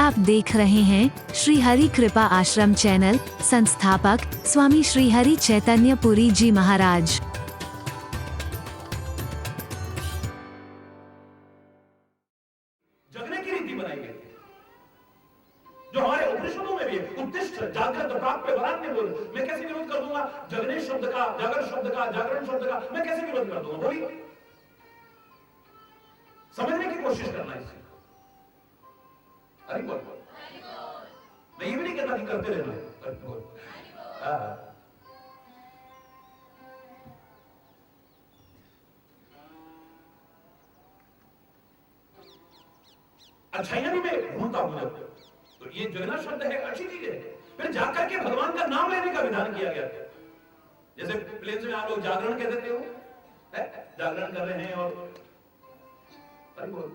आप देख रहे हैं श्री हरि कृपा आश्रम चैनल। संस्थापक स्वामी श्री हरि चैतन्य पुरी जी महाराज। जगने की रीति बनाई गई जो हमारे उपनिषदों में भी है। उत्तिष्ठ जागृत प्राप्य वरान्य बोल। मैं कैसे विरोध कर दूंगा जगने शब्द का, जागर शब्द का, जागरण शब्द का? मैं कैसे विरोध कर दूंगा? बोलिए, समझने की कोशिश करना है इसे। अरे बोल, मैं ये भी नहीं कहता कि करते रहना है। बोल, अच्छाइयां भी मैं ढूंढता हूं जब, तो ये जगना शब्द है, अच्छी चीज है। फिर जाकर के भगवान का नाम लेने का विधान किया गया। जैसे प्लेन में आप लोग जागरण कह देते हो, जागरण कर रहे हैं और अरे बोल,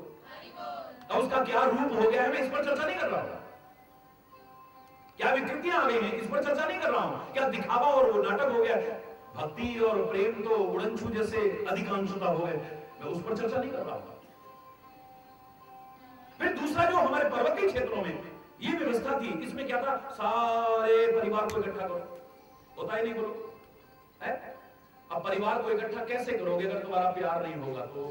अब उसका क्या रूप हो गया है मैं इस पर चर्चा नहीं कर रहा हूं। क्या विकृतियां आ गई हैं इस पर चर्चा नहीं कर रहा हूं। क्या दिखावा और वो नाटक हो गया है? भक्ति और प्रेम तो उड़नछू जैसे अधिकांशता हो गए, मैं उस पर चर्चा नहीं कर रहा हूं। फिर दूसरा जो हमारे पर्वतीय क्षेत्रों में ये व्यवस्था थी, इसमें क्या था? सारे परिवार को इकट्ठा करो, होता ही नहीं बोलो है? अब परिवार को इकट्ठा कैसे करोगे अगर तुम्हारा प्यार नहीं होगा? तो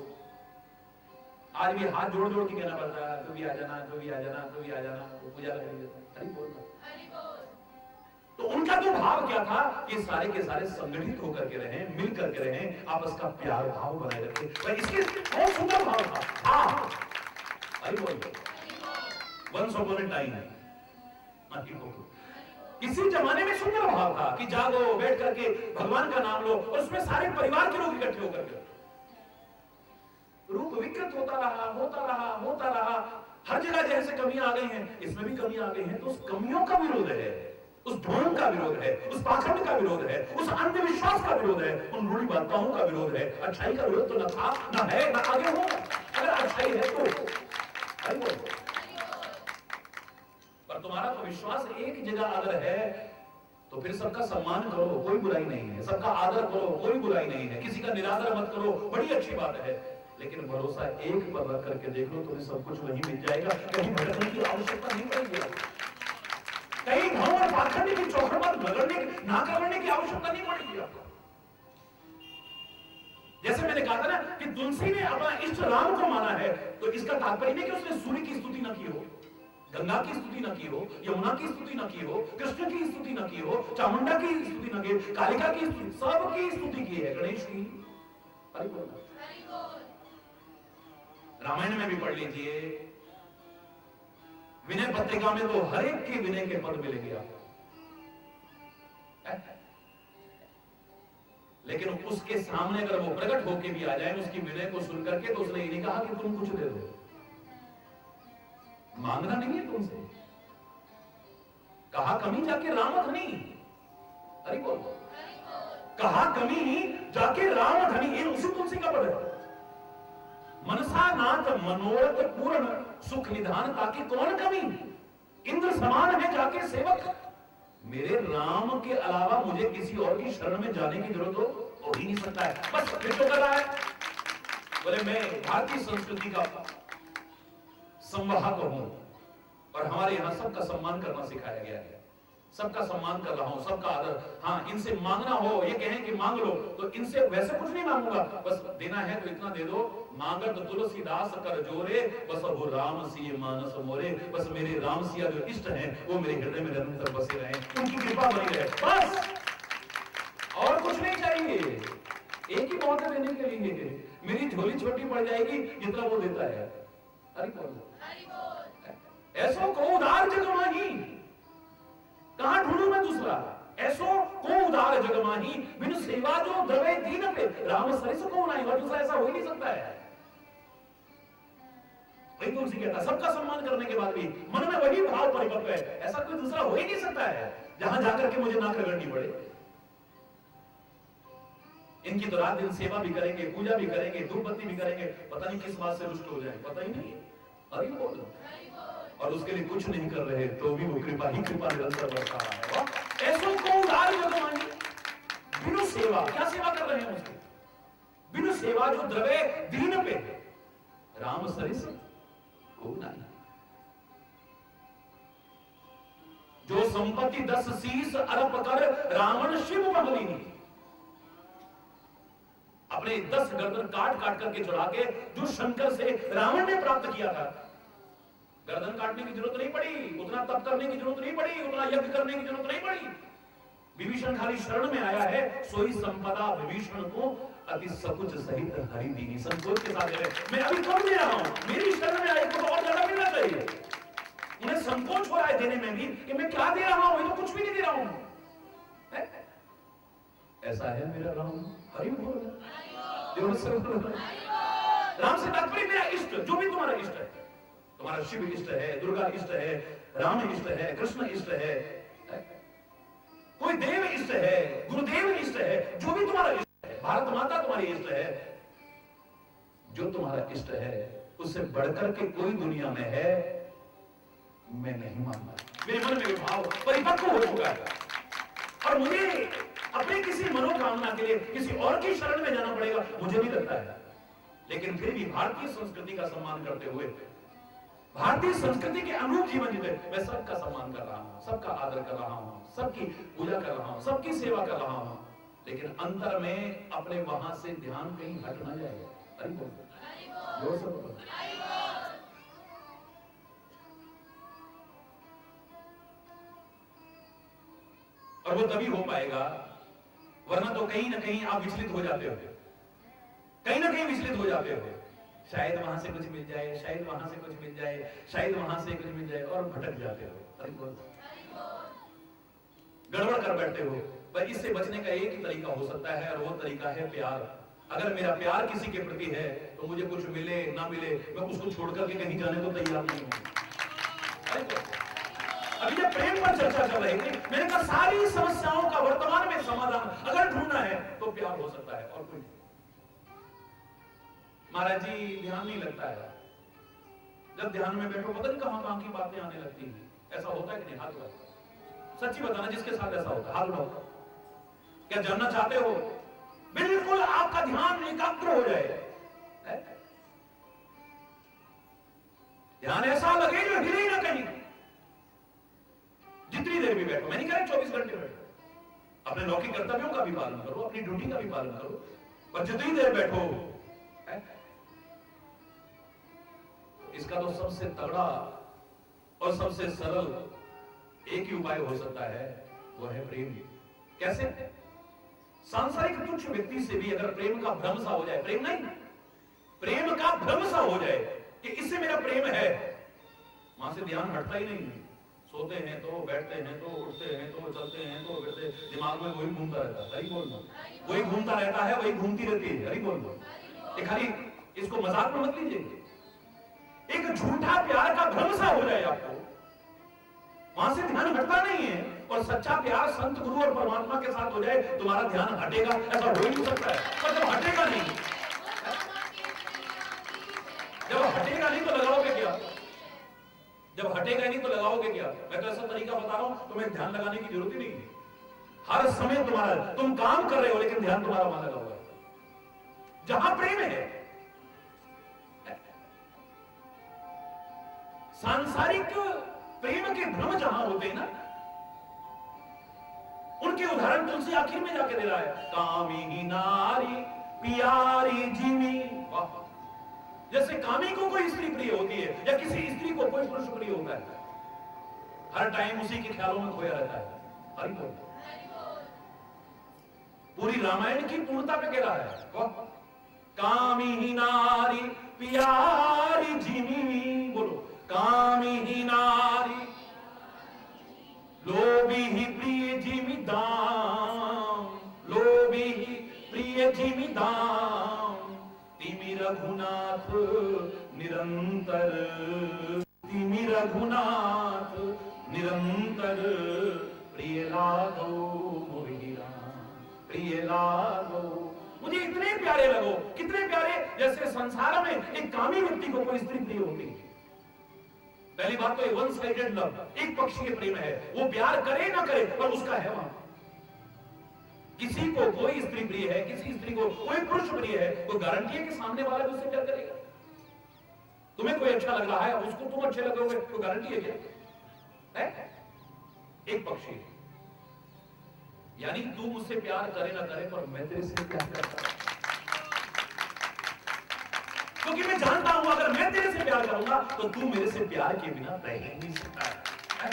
आज भी हाथ जोड़ जोड़ के कहना पड़ता है, तू भी आ जाना, तू भी आ जाना, तू भी आ जाना, तो पूजा लग रही है। हरि बोल। तो उनका जो भाव क्या था कि सारे के सारे संगठित होकर के रहें, मिल करके रहें, आपस का प्यार भाव बनाए रखें। इसके बहुत सुंदर भाव था। हरि बोल। वंस अपॉन अ टाइम किसी जमाने में सुंदर भाव था कि जागो, बैठ करके भगवान का नाम लो, और उसमें सारे परिवार के लोग इकट्ठे होकर के। रूप विकृत होता रहा, होता रहा, होता रहा। हर जगह जैसे कमियां आ गई हैं, इसमें भी कमियां आ गई हैं, तो उस कमियों का विरोध है, उस ढोंग का विरोध है, उस पाखंड का विरोध है, उस अंधविश्वास का विरोध है, उन रूढ़िवादिताओं का विरोध है। अच्छाई का विरोध तो न था, न है, न आगे होगा। अगर अच्छाई है तो पर तुम्हारा तो विश्वास एक जगह अगर है तो फिर सबका सम्मान करो, कोई बुराई नहीं है। सबका आदर करो, कोई बुराई नहीं है। किसी का निरादर मत करो, बड़ी अच्छी बात है। लेकिन भरोसा एक पर रख करके देख लो, तुम्हें सब कुछ वहीं मिल जाएगा। कहीं भटकने की आवश्यकता नहीं पड़ेगी, कहीं ढोंग और पाखंड की चौखटबाज करने की आवश्यकता नहीं पड़ेगी आपको। जैसे मैंने कहा था ना कि तुलसी ने अपना इष्ट राम को माना है, तो इसका तात्पर्य नहीं कि उसने सूर्य की स्तुति न की हो, गंगा की स्तुति न की हो, यमुना की स्तुति न की हो, कृष्ण की स्तुति न की हो, चामुंडा की स्तुति न की हो, कालिका की स्तुति, सबकी स्तुति की है, गणेश की। रामायण में भी पढ़ लीजिए, विनय पत्रिका में तो हर एक के विनय के पद मिलेंगे आपको। लेकिन उसके सामने अगर वो प्रकट होके भी आ जाए उसकी विनय को सुन करके, तो उसने ये नहीं कहा कि तुम कुछ दे दो, मांगना नहीं है तुमसे। कहा कमी जाके राम धनी। अरे बोल, कहा कमी जाके राम धनी, ये उसी तुलसी का पद है। मनसा नाथ मनोरथ पूर्ण सुख निधान, ताकि कौन कमी? इंद्र समान है जाके सेवक। मेरे राम के अलावा मुझे किसी और की शरण में जाने की जरूरत हो ही नहीं सकता है। बस फिर तो कर रहा है, बोले मैं भारतीय संस्कृति का संवाहक हूं और हमारे यहां सबका सम्मान करना सिखाया गया है। सबका सम्मान कर रहा हूं, सबका आदर। हाँ, इनसे मांगना हो, ये कहें कि मांग लो, तो इनसे वैसे कुछ नहीं मांगूंगा, बस देना है तो इतना दे दो। मांगत तुलसीदास कर जोरे, बस वो राम सिय मानस मोरे। बस मेरे राम सिया जो इष्ट हैं वो मेरे हृदय में निरंतर बसे रहें, उनकी कृपा बनी रहे, बस और कुछ नहीं चाहिए। एक ही बहुत है देने के लिए, मेरी झोली छोटी पड़ जाएगी जितना वो देता है। हरि बोल। ऐसो को उदार जग माही, कहां ढूंढूं मैं दूसरा? ऐसो को उदार जग माही, बिनु सेवा जो द्रवे दीन पे, राम सरिस को नहीं। और दूसरा ऐसा हो ही नहीं सकता है। वही तुलसी कहता, सबका सम्मान करने के बाद भी मन में वही भाव परिपक्व है, ऐसा कोई दूसरा हो ही नहीं सकता है जहां जाकर के मुझे नाक रगड़नी पड़े। इनकी तो रात दिन सेवा भी करेंगे, पूजा भी करेंगे, धूप बत्ती भी करेंगे, पता नहीं किस बात से रुष्ट हो जाए, पता ही नहीं। अरे बोलो, और उसके लिए कुछ नहीं कर रहे तो भी वो कृपा ही कृपा निरंतर बरसा रहा है। ऐसो को उदार जग माही, बिनु सेवा, क्या सेवा कर रहे हैं उसकी? बिनु सेवा जो द्रवे दीन पे, राम सरिस को नहीं। जो संपत्ति 10 शीश अरब कर रावण शिव बहलिनी, अपने 10 गर्दन काट काट करके चढ़ा के जो शंकर से रावण ने प्राप्त किया था, गर्दन काटने की जरूरत नहीं पड़ी, उतना तप करने की जरूरत नहीं पड़ी, उतना यज्ञ करने की जरूरत नहीं पड़ी। विभीषण खाली शरण में आया है, सोई संपदा विभीषण को अति सकुच सहित हरि दीनी। संकोच के साथ मैं अभी कम दे रहा हूं, मेरी शरण में आए को तो और ज्यादा मिलना चाहिए। उन्हें संकोच हो रहा है देने में भी कि मैं क्या दे रहा हूं, मैं तो कुछ भी नहीं दे रहा हूं। ऐसा है मेरा राम, हरि बोल, राम से तात्पर्य मेरा इष्ट, जो भी तुम्हारा इष्ट है, तुम्हारा शिव इष्ट है, दुर्गा इष्ट है, राम इष्ट है, कृष्ण इष्ट है, कोई देव इष्ट है, गुरुदेव इष्ट है, जो भी तुम्हारा इष्ट है, भारत माता तुम्हारी इष्ट है, जो तुम्हारा इष्ट है उससे बढ़कर के कोई दुनिया में है मैं नहीं मानता। मेरे मन में भाव परिपक्व हो चुका है और मुझे अपने किसी मनोकामना के लिए किसी और की शरण में जाना पड़ेगा, मुझे नहीं लगता है। लेकिन फिर भी भारतीय संस्कृति का सम्मान करते हुए, भारतीय संस्कृति के अनुरूप जीवन जीते, मैं सबका सम्मान कर रहा हूं, सबका आदर कर रहा हूं, सबकी पूजा कर रहा हूं, सबकी सेवा कर रहा हूं, लेकिन अंतर में अपने वहां से ध्यान कहीं हट ना जाए। अरे बोल, और वो तभी हो पाएगा, वरना तो कहीं ना कहीं आप विचलित हो जाते हो, कहीं ना कहीं विचलित हो जाते हो। शायद वहां से कुछ मिल जाए, शायद वहां से कुछ मिल जाए, शायद वहां से कुछ मिल जाए, और भटक जाते हो, गड़बड़ कर बैठते हो। पर इससे बचने का एक ही तरीका हो सकता है, और वो तरीका है प्यार। अगर मेरा प्यार किसी के प्रति है तो मुझे कुछ मिले ना मिले, मैं उसको छोड़कर के कहीं जाने को तैयार नहीं हूं। अभी जब प्रेम पर चर्चा कर रहे थे, मैंने कहा सारी समस्याओं का वर्तमान में समाधान अगर ढूंढना है तो प्यार हो सकता है, और कोई नहीं। महाराज जी ध्यान नहीं लगता है, जब ध्यान में बैठो पता नहीं कहां की बातें आने लगती हैं। ऐसा होता है कि नहीं? हाथ उठाओ, सच्ची बताना जिसके साथ ऐसा होता है, हाथ उठाओ। क्या जानना चाहते हो? बिल्कुल आपका ध्यान एकाग्र हो जाए, ध्यान ऐसा लगे जो हिले ही ना कहीं। जितनी देर भी बैठो, मैं नहीं कह रहा 24 घंटे बैठो, अपने लौकिक कर्तव्यों का भी पालन करो, अपनी ड्यूटी का भी पालन करो, पर जितनी देर बैठो, इसका तो सबसे तगड़ा और सबसे सरल एक ही उपाय हो सकता है, वो है प्रेम। कैसे? सांसारिक तुच्छ व्यक्ति से भी अगर प्रेम का भ्रम सा हो जाए, प्रेम नहीं, प्रेम का भ्रम सा हो जाए कि इससे मेरा प्रेम है, वहां से ध्यान हटता ही नहीं। सोते हैं तो, बैठते हैं तो, उठते हैं तो, चलते हैं तो, फिरते, दिमाग में वही घूमता रहता है। हरी बोल, वही घूमता रहता है, वही घूमती रहती है। हरी बोल, ये खाली इसको मजाक में मत लीजिए। एक झूठा प्यार का भ्रम सा हो जाए आपको, वहां से ध्यान हटता नहीं है, और सच्चा प्यार संत गुरु और परमात्मा के साथ हो जाए, तुम्हारा ध्यान हटेगा, ऐसा हो ही नहीं सकता है। पर जब हटेगा नहीं, जब हटेगा नहीं तो लगाओगे क्या? जब हटेगा नहीं तो लगाओगे क्या? मैं तो ऐसा तरीका बता रहा हूं, तुम्हें ध्यान लगाने की जरूरत ही नहीं है। हर समय तुम्हारा, तुम काम कर रहे हो लेकिन ध्यान तुम्हारा वहां लगा हुआ है जहां प्रेम है। सांसारिक प्रेम के भ्रम जहां होते हैं ना, उनके उदाहरण तुलसी आखिर में जाके दे रहा है। कामिनी नारी प्यारी जीवी, वाह। जैसे कामी को कोई स्त्री प्रिय होती है, या किसी स्त्री को कोई पुरुष प्रिय होता है, हर टाइम उसी के ख्यालों में खोया रहता है। हरि बोल, पूरी रामायण की पूर्णता पे कह रहा है, वाह। कामिनी नारी प्यारी जीवी, बोलो, कामिनी नारी लोभी ही प्रिय जीवी दाम, लोभी ही प्रिय जीवी दाम, तिमि रघुनाथ निरंतर, तिमि रघुनाथ निरंतर, प्रिय लागो मोहि राम, प्रिय लागो। मुझे इतने प्यारे लगो, कितने प्यारे, जैसे संसार में एक कामी व्यक्ति को कोई स्त्री प्रिय होती है। पहली बात तो वन साइडेड लव, एक पक्षीय प्रेम है, वो प्यार करे ना करे पर उसका है वहां। किसी को कोई स्त्री प्रिय है, किसी स्त्री को कोई पुरुष प्रिय है, तो गारंटी है कि सामने वाला भी उससे प्यार करेगा। तुम्हें कोई अच्छा लग रहा है, उसको तुम अच्छे लगोगे, तो गारंटी है क्या? है? एक पक्षी, यानी तू मुझसे प्यार करे ना करे पर मैं तेरे से प्यार करता हूं, क्योंकि मैं जानता हूं अगर मैं तेरे से प्यार करूंगा तो तू मेरे से प्यार के बिना रह ही नहीं सकता है।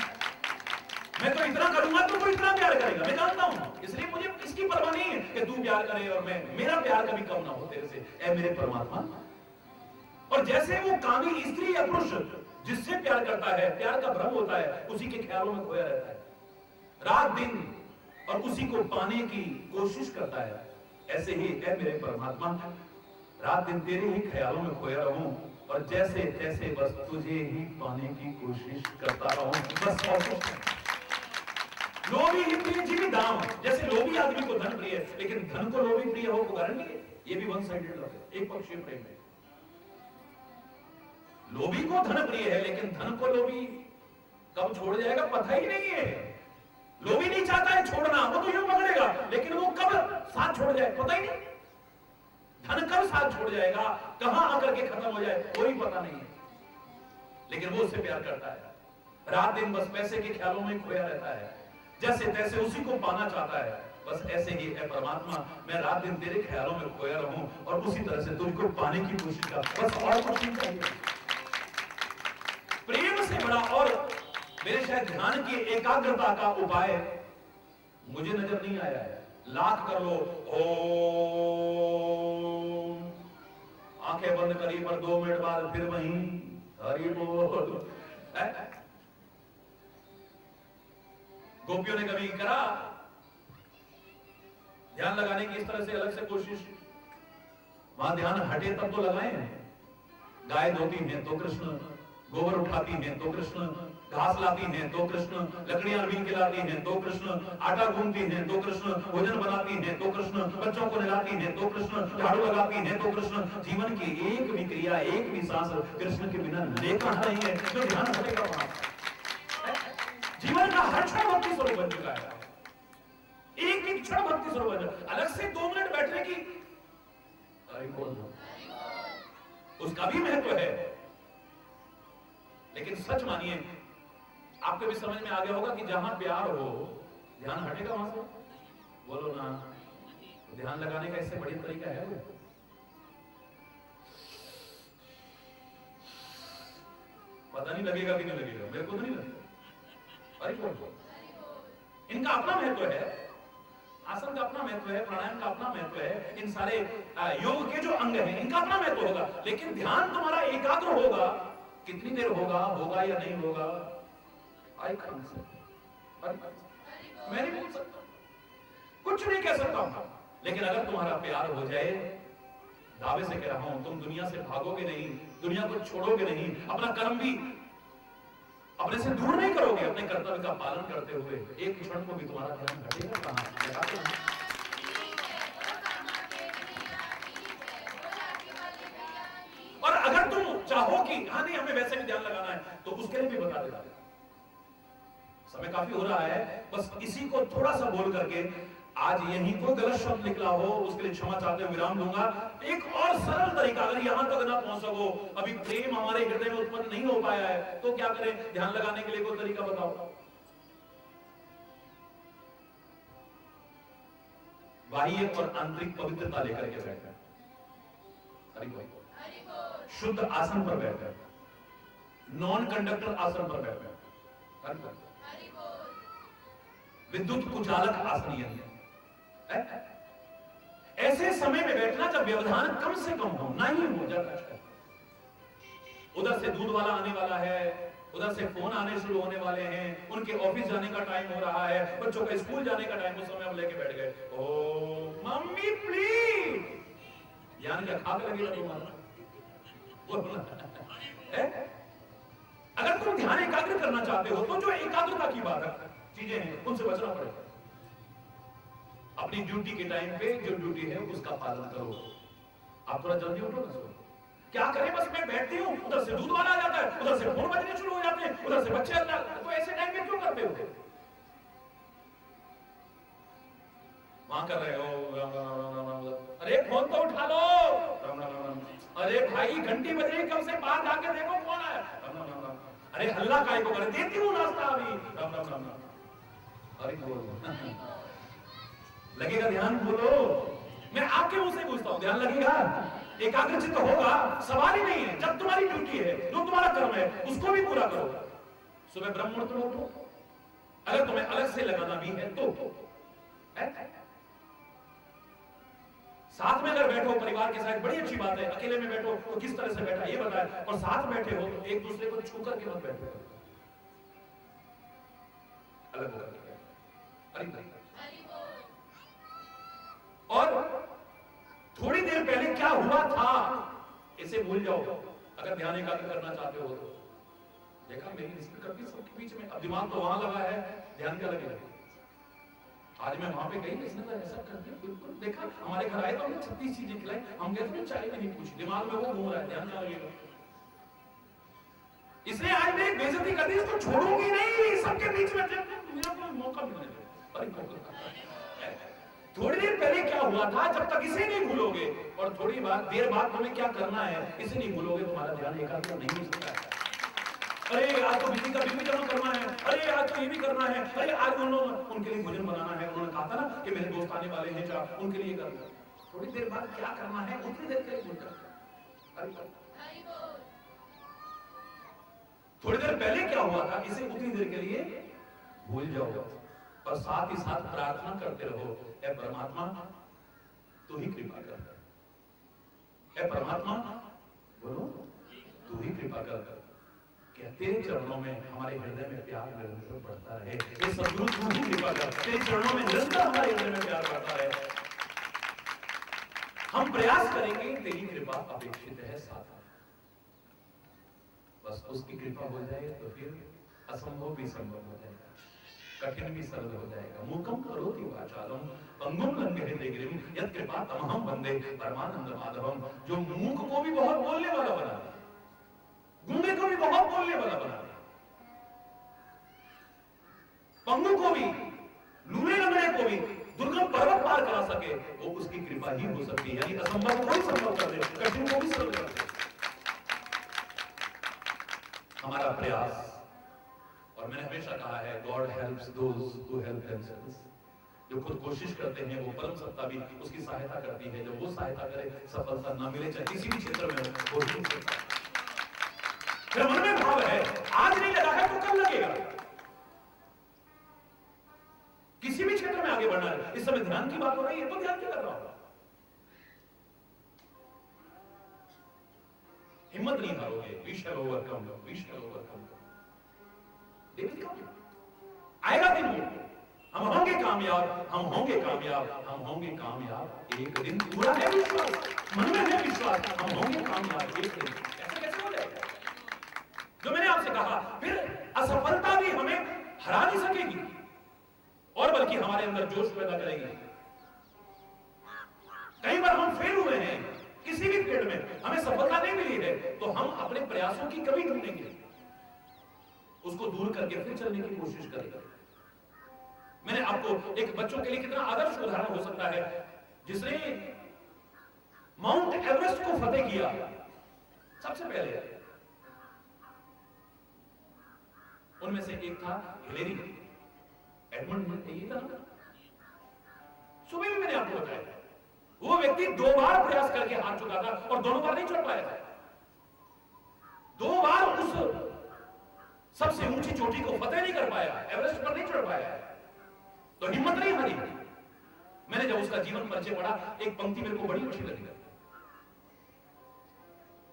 मैं तो इतना करूंगा तो कोई इतना प्यार करेगा, मैं जानता हूं, इसलिए मुझे इसकी परवाह नहीं है कि तू प्यार करे और मेरा प्यार कभी कम ना हो तेरे से, ऐ मेरे परमात्मा। और जैसे वो कामी स्त्री या पुरुष जिससे प्यार करता है, प्यार का भ्रम होता है, उसी के ख्यालों में खोया रहता है रात दिन और उसी को पाने की कोशिश करता है, ऐसे ही ऐ मेरे परमात्मा रात दिन तेरे ही ख्यालों में खोया रहूं और जैसे तैसे बस तुझे ही पाने की कोशिश करता रहूं, बस और कुछ नहीं। लोभी ही प्रिय जीवी दाम, जैसे लोभी आदमी को धन प्रिय है लेकिन धन को लोभी प्रिय हो को गारंटी है, ये भी वन साइडेड लव है, एक पक्षीय प्रेम है। लोभी को धन प्रिय है लेकिन धन को लोभी कब छोड़ जाएगा पता ही नहीं है। लोभी नहीं चाहता है छोड़ना, वो तो यूं पकड़ेगा, लेकिन वो कब साथ छोड़ जाए पता ही नहीं। धन कब साथ छोड़ जाएगा, कहां आकर के खत्म हो जाए कोई पता नहीं है, लेकिन वो उससे प्यार करता है, रात दिन बस पैसे के ख्यालों में खोया रहता है, जैसे तैसे उसी को पाना चाहता है। बस ऐसे ही है परमात्मा, मैं रात दिन तेरे ख्यालों में खोया रहूं और उसी तरह से तुझको पाने की कोशिश कर, बस और कुछ नहीं चाहिए। प्रेम से बड़ा और मेरे शायद ध्यान की एकाग्रता का उपाय मुझे नजर नहीं आया है। लाख कर लो ओम, आंखें बंद करी पर 2 मिनट बाद फिर वहीं हरि बोल। गोपियों ने कभी करा ध्यान लगाने की इस तरह से अलग से कोशिश? वहां ध्यान हटे तब तो लगाए हैं। गाय धोती है तो कृष्ण, गोबर उठाती हैं तो कृष्ण, घास लाती हैं तो कृष्ण, लकड़ियां बीन के लाती हैं तो कृष्ण, आटा गूंथती हैं तो कृष्ण, भोजन बनाती हैं तो कृष्ण, बच्चों को नहलाती हैं तो कृष्ण, झाड़ू लगाती हैं तो कृष्ण। जीवन की एक भी क्रिया, एक भी सांस कृष्ण के बिना ले कहां रही है, जो ध्यान हटेगा वहां। जीवन का हर क्षण भक्ति स्वरूप बन चुका है, एक एक क्षण भक्ति स्वरूप बन चुका। अलग से 2 मिनट बैठने की उसका भी महत्व है, लेकिन सच मानिए आपको भी समझ में आ गया होगा कि जहां प्यार हो ध्यान हटेगा वहां से। बोलो ना, ध्यान लगाने का इससे बढ़िया तरीका है वो? पता नहीं लगेगा कि नहीं लगेगा, मेरे को तो नहीं लगेगा। अरे इनका अपना महत्व है, आसन का अपना महत्व है, प्राणायाम का अपना महत्व है, इन सारे योग के जो अंग हैं इनका अपना महत्व होगा, लेकिन ध्यान तुम्हारा एकाग्र होगा, कितनी देर होगा, होगा या नहीं होगा, आई कांट से, मैं नहीं बोल सकता, कुछ नहीं कह सकता हूं। लेकिन अगर तुम्हारा प्यार हो जाए, दावे से कह रहा हूं, तुम दुनिया से भागोगे नहीं, दुनिया को छोड़ोगे नहीं, अपना कर्म भी अपने से दूर नहीं करोगे, अपने कर्तव्य का पालन करते हुए एक क्षण को भी तुम्हारा ध्यान हटेगा कहां? और अगर तुम चाहो कि हाँ नहीं हमें वैसे भी ध्यान लगाना है, तो उसके लिए भी बता देता। समय काफी हो रहा है, बस इसी को थोड़ा सा बोल करके आज यहीं कोई गलत शब्द निकला हो उसके लिए क्षमा चाहते हुए विराम दूंगा। एक और सरल तरीका, अगर यहां तक ना पहुंच सको, अभी प्रेम हमारे हृदय में उत्पन्न नहीं हो पाया है, तो क्या करें? ध्यान लगाने के लिए कोई तरीका बताओ। बाह्य और आंतरिक पवित्रता लेकर के बैठना, शुद्ध आसन पर बैठकर, नॉन कंडक्टर आसन पर बैठकर, विद्युत कुचालक आसन यही है। ऐसे समय में बैठना जब व्यवधान कम से कम हो, ना ही हो जाता। उधर से दूध वाला आने वाला है, उधर से फोन आने शुरू होने वाले हैं, उनके ऑफिस जाने का टाइम हो रहा है, बच्चों का स्कूल जाने का टाइम, उस समय हम लेके बैठ गए, ओ मम्मी प्लीज, यानी क्या खाक लगेगा तुम्हारा? अगर तुम ध्यान एकाग्र करना चाहते हो तो जो एकाग्रता की बात है, चीजें हैं, उनसे बचना पड़ेगा। अपनी ड्यूटी के टाइम पे जो ड्यूटी है उसका पालन करो। आप थोड़ा जल्दी उठो ना, क्या करें? बस मैं बैठती हूँ, उधर से दूध वाला आ जाता है, उधर से फोन बजने शुरू हो जाते हैं, उधर से बच्चे आ जाते हैं, तो ऐसे टाइम में क्यों करते हो? वहां कर रहे हो राम राम राम राम राम, अरे फोन तो उठा लो, राम राम राम राम, अरे भाई घंटी बज रही, कब से बाहर जाके देखो कौन आया, राम राम राम राम, अरे हल्ला काहे को कर, देती हूँ नाश्ता अभी, राम राम राम राम। हरि बोल। लगेगा ध्यान? बोलो। मैं आपके मुंह से पूछता हूं, ध्यान लगेगा? एकाग्रचित्त होगा? सवाल ही नहीं है। जब तुम्हारी ड्यूटी है, जो तुम्हारा कर्म है, उसको भी पूरा करो। सुबह ब्रह्म मुहूर्त में उठो, अगर तुम्हें अलग से लगाना भी है तो साथ में अगर बैठो परिवार के साथ, बड़ी अच्छी बात है। अकेले में बैठो तो किस तरह से बैठा ये बताए, और साथ बैठे हो तो एक दूसरे को छू करके मत बैठो, अलग होकर और थोड़ी देर पहले क्या हुआ था इसे भूल जाओ, अगर ध्यान एकाग्र करना चाहते हो तो। देखा मेरी रिस्क करती सबके बीच में, अब दिमाग तो वहां लगा है, ध्यान क्या लगेगा? आज मैं वहां पे गई, इसने तो ऐसा कर दिया, बिल्कुल देखा। हमारे घर आए तो हमने 36 चीजें खिलाई, हम कहते हैं चाय भी नहीं पूछी, दिमाग में वो घूम रहा है, ध्यान क्या लगेगा? इसलिए आज मैं बेइज्जती कर दी, इसको छोड़ूंगी नहीं, सबके बीच में मेरा कोई मौका भी नहीं। थोड़ी देर पहले क्या हुआ था, जब तक इसे नहीं भूलोगे, और थोड़ी देर बाद तुम्हें क्या करना है इसे नहीं भूलोगे, तुम्हारा ध्यान एकाग्र नहीं हो सकता है। अरे आज तो बिजली का बिल भी जमा करना है, अरे आज तो ये भी करना है, अरे आज उनके लिए भोजन बनाना है, उन्होंने कहा था ना कि मेरे दोस्त आने वाले हैं, जा उनके लिए करना। थोड़ी देर बाद क्या करना है उतनी देर के लिए भूल जाओ। थोड़ी देर पहले क्या हुआ था इसे उतनी देर के लिए भूल जाओ, और साथ ही साथ प्रार्थना करते रहो, हे परमात्मा तू ही कृपा कर, हे परमात्मा बोलो तू ही कृपा कर, तेरे चरणों में हमारे हृदय में प्यार निरंतर बढ़ता रहे। ये सद्गुरु तू ही कृपा कर, तेरे चरणों में निरंतर हमारे हृदय में प्यार बढ़ता रहे। हम प्रयास करेंगे, तेरी कृपा अपेक्षित है साथ, बस उसकी कृपा हो जाए तो फिर असंभव भी संभव हो जाएगा, कठिन भी सरल हो जाएगा। मूकं करोति वाचालम पंगुम लंघयते गिरिम यत् कृपा तमहं वंदे परमानंद माधवम। जो मूक को भी बहुत बोलने वाला बना दे, गूंगे को भी बहुत बोलने वाला बना दे, पंगु को भी, लूले लंगड़े को भी दुर्गम पर्वत पार करा सके, वो उसकी कृपा ही हो सकती है। यानी असंभव को ही संभव कर दे, कठिन को भी सरल कर दे। हमारा प्रयास, और मैंने हमेशा कहा है, God helps those who help themselves. जो खुद कोशिश करते हैं वो परम सत्ता भी उसकी सहायता करती है। जब वो सहायता करे, सफलता ना मिले चाहे किसी भी क्षेत्र में हो, वो ही सकता है। फिर मन में भाव है, आज नहीं लगा है तो कब लगेगा? किसी भी क्षेत्र में आगे बढ़ना है। इस समय ध्यान की बात हो रही है, तो ध्यान क्या कर रहा होगा? हिम्मत नहीं हारोगे, we shall overcome, we shall overcome. आएगा दिन, हम होंगे कामयाब, हम होंगे कामयाब, हम होंगे कामयाब एक दिन। पूरा है विश्वास, मन में है विश्वास, हम होंगे कामयाब एक दिन। ऐसे कैसे हो जाएगा? जो मैंने आपसे कहा, फिर असफलता भी हमें हरा नहीं सकेगी, और बल्कि हमारे अंदर जोश पैदा करेगी। कई बार हम फेल हुए हैं किसी भी फील्ड में, हमें सफलता नहीं मिली है, तो हम अपने प्रयासों की कमी ढूंढेंगे, उसको दूर करके फिर चलने की कोशिश करेंगे। मैंने आपको एक बच्चों के लिए कितना आदर्श उदाहरण हो सकता है, जिसने माउंट एवरेस्ट को फतेह किया सबसे पहले। उनमें से एक था हिलेरी एडमंड, यही था ना? सुबह भी मैंने आपको बताया, वो व्यक्ति 2 बार प्रयास करके हार चुका था, और दोनों बार नहीं चढ़ पाया था। 2 बार उस सबसे ऊंची चोटी को फतेह नहीं कर पाया, एवरेस्ट पर नहीं चढ़ पाया, तो हिम्मत नहीं हारी। मैंने जब उसका जीवन परिचय पढ़ा, एक पंक्ति मेरे को बड़ी अच्छी लगी।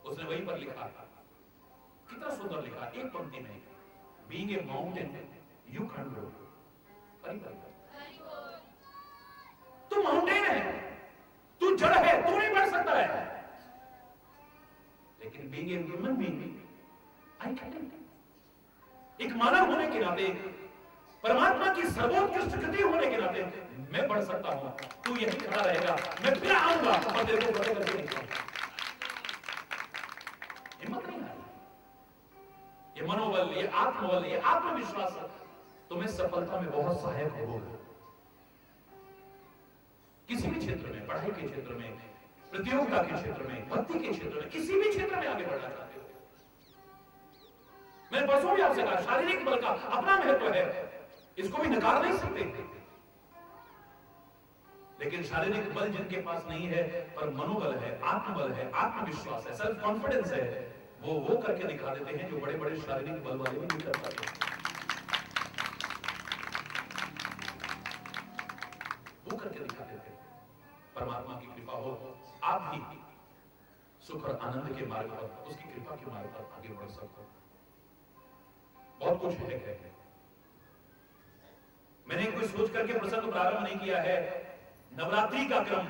उसने वहीं पर लिखा, कितना सुंदर लिखा, एक पंक्ति में, being a mountain you can grow. तू माउंटेन है, तू जड़ है, तू नहीं बढ़ सकता है, लेकिन being a human being I can. एक मानव होने के नाते, परमात्मा की सर्वोत्कृष्ट कृति होने के नाते मैं बढ़ सकता हूं। तू यही खड़ा रहेगा, मैं फिर आऊंगा और तेरे को फतेह करके निकलूंगा। हिम्मत नहीं है, ये मनोबल, ये आत्मबल, ये आत्मविश्वास तुम्हें सफलता में बहुत सहायक होगा। किसी भी क्षेत्र में, पढ़ाई के क्षेत्र में, प्रतियोगिता के क्षेत्र में, भक्ति के क्षेत्र में, किसी भी क्षेत्र में आगे बढ़ना चाहते हो। मैंने परसों भी आपसे कहा, शारीरिक बल का अपना महत्व है। इसको भी नकार नहीं सकते। लेकिन शारीरिक बल जिनके पास नहीं है पर मनोबल है, आत्मबल है, आत्मविश्वास है, सेल्फ कॉन्फिडेंस है, वो करके दिखा देते हैं जो बड़े बड़े शारीरिक बल वाले भी नहीं कर पाते। वो करके दिखा देते हैं। परमात्मा की कृपा हो, आप भी सुख और आनंद के मार्ग पर, उसकी कृपा के मार्ग पर आगे बढ़ सको। बहुत कुछ है। मैंने कोई सोच करके प्रसंग प्रारंभ नहीं किया है। नवरात्रि का क्रम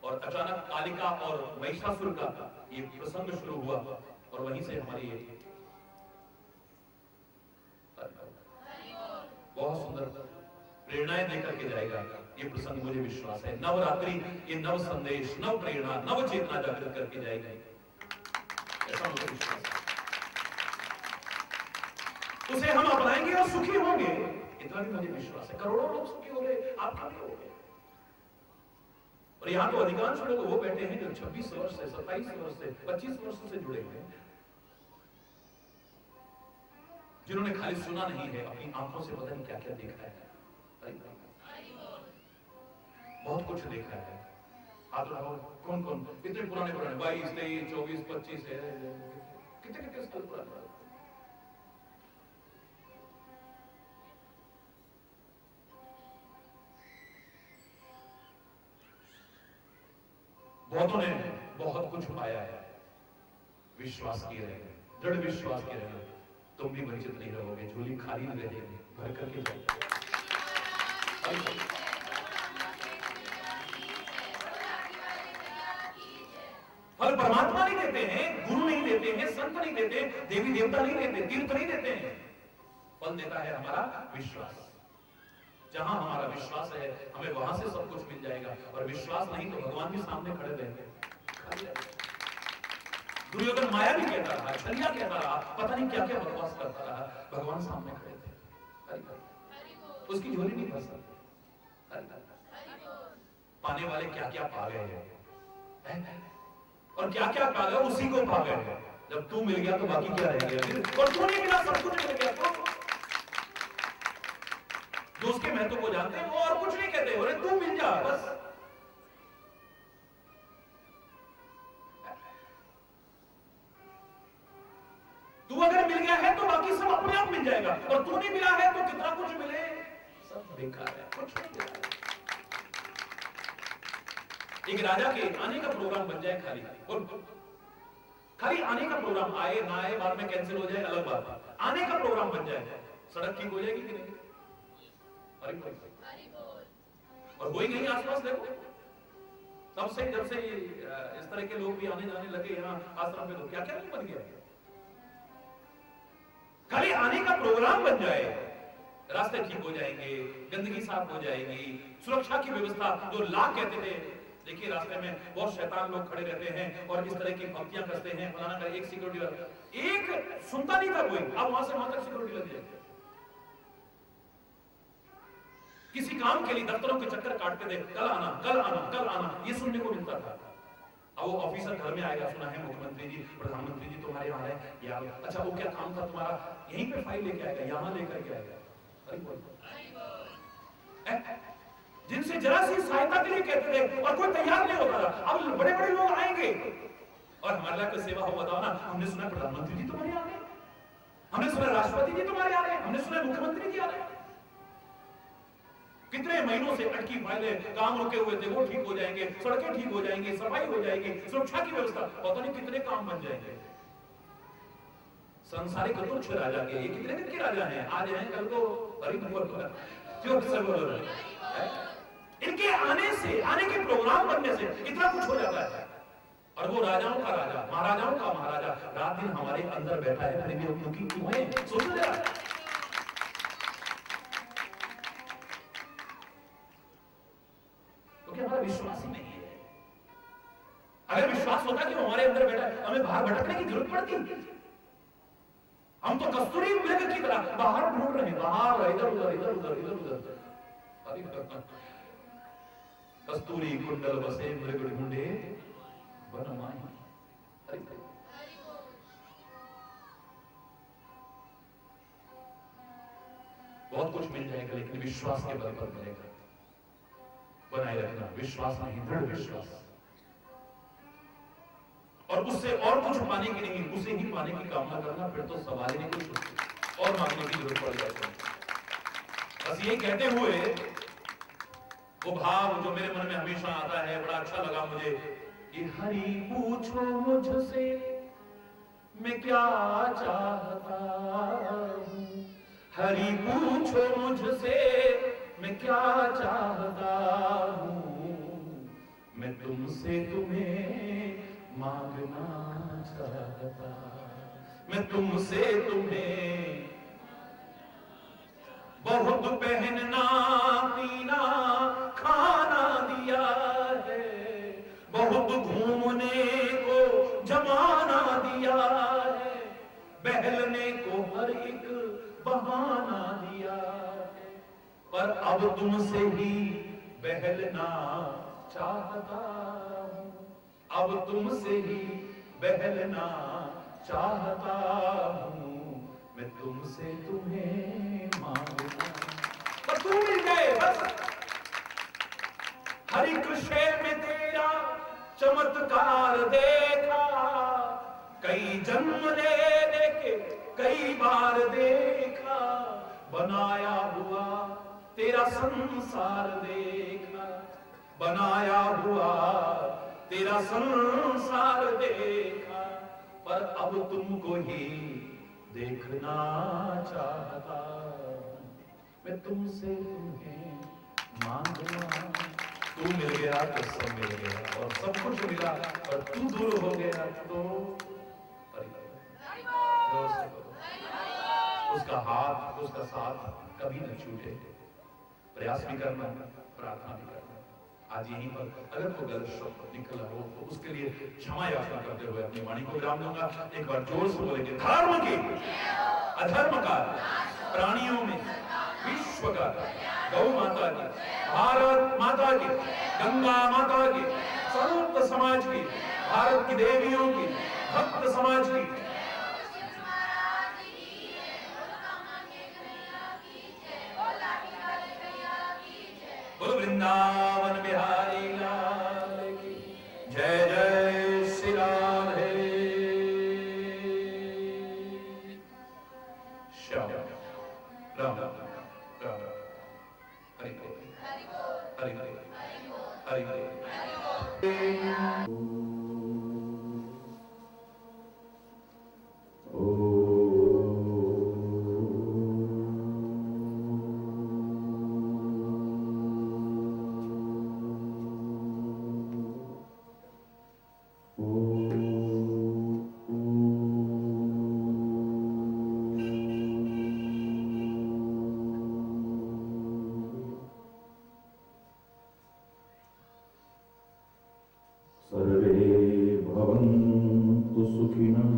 और अचानक कालिका और महिषासुर का ये प्रसंग शुरू हुआ और वहीं से हमारी ये बहुत सुंदर प्रेरणाएं देकर के जाएगा ये प्रसंग, मुझे विश्वास है। नवरात्रि ये नव संदेश, नव प्रेरणा, नव चेतना जागृत करके जाएगी, ऐसा मुझे विश्वास है। उसे हम अपनाएंगे और सुखी होंगे, इतना भी मुझे विश्वास है। करोड़ों लोग सुखी हो गए, आप भी हो गए। और यहां तो अधिकांश लोग वो बैठे हैं जो 26 वर्ष से, 27 वर्ष से, 25 वर्ष से जुड़े हुए हैं, जिन्होंने खाली सुना नहीं है, अपनी आंखों से पता नहीं क्या क्या देखा है। बहुत कुछ देखा है। आप कौन कौन कितने पुराने 22, 23, 24, 25 है, कितने साल पुराने। बहुतों ने बहुत कुछ पाया है। विश्वास किए रहे, दृढ़ विश्वास किए रहे, तुम भी वंचित नहीं रहोगे, झोली खाली नहीं रहेगी, भर करके जाओगे। फल परमात्मा नहीं देते हैं, गुरु नहीं देते हैं, संत नहीं देते, देवी देवता नहीं देते, तीर्थ नहीं देते हैं। फल देता है हमारा विश्वास। जहां हमारा विश्वास है हमें वहां से सब कुछ मिल जाएगा, और विश्वास नहीं तो भगवान के सामने खड़े रहेंगे। दुर्योधन माया भी कहता रहा, छलिया कहता रहा, पता नहीं क्या क्या बकवास करता रहा, भगवान सामने खड़े थे। उसकी झोली नहीं भर सकती। पाने वाले क्या क्या पा गए हैं, और क्या क्या पा गए उसी को पा गए। जब तू मिल गया तो बाकी क्या रह गया, और तू नहीं मिला सब कुछ मिल गया। तो जो उसके महत्व को जानते हैं वो और कुछ नहीं कहते, अरे तू मिल जा बस। तू अगर मिल गया है तो बाकी सब अपने आप मिल जाएगा, और तू नहीं मिला है तो कितना कुछ मिले सब बेकार है, कुछ नहीं मिला। एक राजा के आने का प्रोग्राम बन जाए, खाली आने का प्रोग्राम, आए ना आए बाद में कैंसिल हो जाए अलग बात, आने का प्रोग्राम बन जाए, सड़क ठीक हो जाएगी कि नहीं? और वही नहीं आसपास देखो, तब से जब से इस तरह के लोग भी आने जाने लगे यहाँ आश्रम में, लोग क्या क्या नहीं बन गया। खाली आने का प्रोग्राम बन जाए, रास्ते ठीक हो जाएंगे, गंदगी साफ हो जाएगी, सुरक्षा की व्यवस्था, जो लाख कहते थे। देखिए रास्ते में बहुत शैतान लोग खड़े रहते हैं और इस तरह की भक्तियां करते हैं, फलाना का एक सिक्योरिटी, एक सुनता नहीं था कोई, अब वहां से वहां तक सिक्योरिटी लग जाएगी। किसी काम के लिए दफ्तरों के चक्कर काटते थे, कल आना कल आना कल आना, ये सुनने को मिलता था। अब वो ऑफिसर घर में आएगा, सुना है मुख्यमंत्री जी प्रधानमंत्री जी तुम्हारे यहाँ है यार, अच्छा वो क्या काम था तुम्हारा, यहीं पे फाइल लेके आएगा, यहाँ लेकर के आएगा। जिनसे जरा सी सहायता के लिए कहते थे और कोई तैयार नहीं होता था, अब बड़े बड़े लोग आएंगे और हमारे लायक सेवा हो, बताओ ना, हमने सुना प्रधानमंत्री जी तुम्हारे आ रहे, हमने सुना राष्ट्रपति जी तुम्हारे आ रहे, हमने सुना मुख्यमंत्री जी आ रहे। कितने महीनों से अटकी फाइलें, काम रुके हुए थे, वो ठीक हो जाएंगे, सड़कें ठीक हो जाएंगी, सफाई हो जाएगी, सुरक्षा की व्यवस्था, पता नहीं कितने काम बन जाएंगे। संसारिक तुच्छ राजा के, ये कितने दिन के राजा हैं, आज हैं कल को इनके आने से, आने के प्रोग्राम बनने से इतना कुछ हो जाता है। और वो राजाओं का राजा, महाराजाओं का महाराजा रात दिन हमारे अंदर बैठा है, फिर भी हम दुखी क्यों हैं? सोचो जरा। क्योंकि हमारा विश्वास ही नहीं है। अगर विश्वास होता कि वो हमारे अंदर बैठा है, हमें बाहर भटकने की जरूरत पड़ती। हम तो कस्तूरी मृग की तरह बाहर ढूंढ रहे हैं, बाहर इधर उधर इधर उधर इधर उधर। कस्तूरी कुंडल बसे मृग ढूंढे वन माही। बहुत कुछ मिल जाएगा, लेकिन विश्वास के बल पर मिलेगा। बनाए रखना विश्वास नहीं, दृढ़ विश्वास। और उससे और कुछ पाने की नहीं, उसे ही पाने की कामना करना, फिर तो सवाल ही नहीं कुछ और मांगने की जरूरत पड़ जाती है। बस ये कहते हुए वो भाव जो मेरे मन में हमेशा आता है, बड़ा अच्छा लगा मुझे, कि हरि पूछो मुझसे मैं क्या चाहता हूं, हरि पूछो मुझसे मैं क्या चाहता हूं, मैं तुमसे तुम्हें मांगना चाहता, मैं तुमसे तुम्हें बहुत पहनना पीना खाना दिया है, बहुत घूमने को जमाना दिया है, बहलने को हर एक बहाना दिया है, पर अब तुमसे ही बहलना चाहता हूं, अब तुमसे ही बहलना चाहता हूं, मैं तुमसे तुम्हें मांगना, पर तू मिल गए बस। हरि कृष्ण में तेरा चमत्कार देखा, कई जन्म ले लेके कई बार देखा, बनाया हुआ तेरा संसार देखा, बनाया हुआ तेरा संसार देखा, पर अब तुमको ही देखना चाहता, मैं तुमसे तुम्हें मांगना। तू मिल गया तो सब मिल गया, और सब कुछ मिला, और तू दूर हो गया तो उसका हाथ उसका साथ कभी न छूटे। प्रयास भी करना, प्रार्थना भी करना। आज यहीं पर अगर कोई गलत शब्द निकला हो तो उसके लिए क्षमा याचना करते हुए अपनी वाणी को विराम दूंगा। एक बार जोर से बोलेंगे, धर्म की अधर्म का प्राणियों में विश्व का, गौ माता की, भारत माता की, गंगा माता की, संत समाज की, भारत की देवियों की, भक्त समाज की, बोलो वृंदावन बिहारी लाल की जय। जय श्री राधे श्याम राम राम राम, हरि बोल हरि बोल हरि बोल। सर्वे भवन्तु सुखिनः,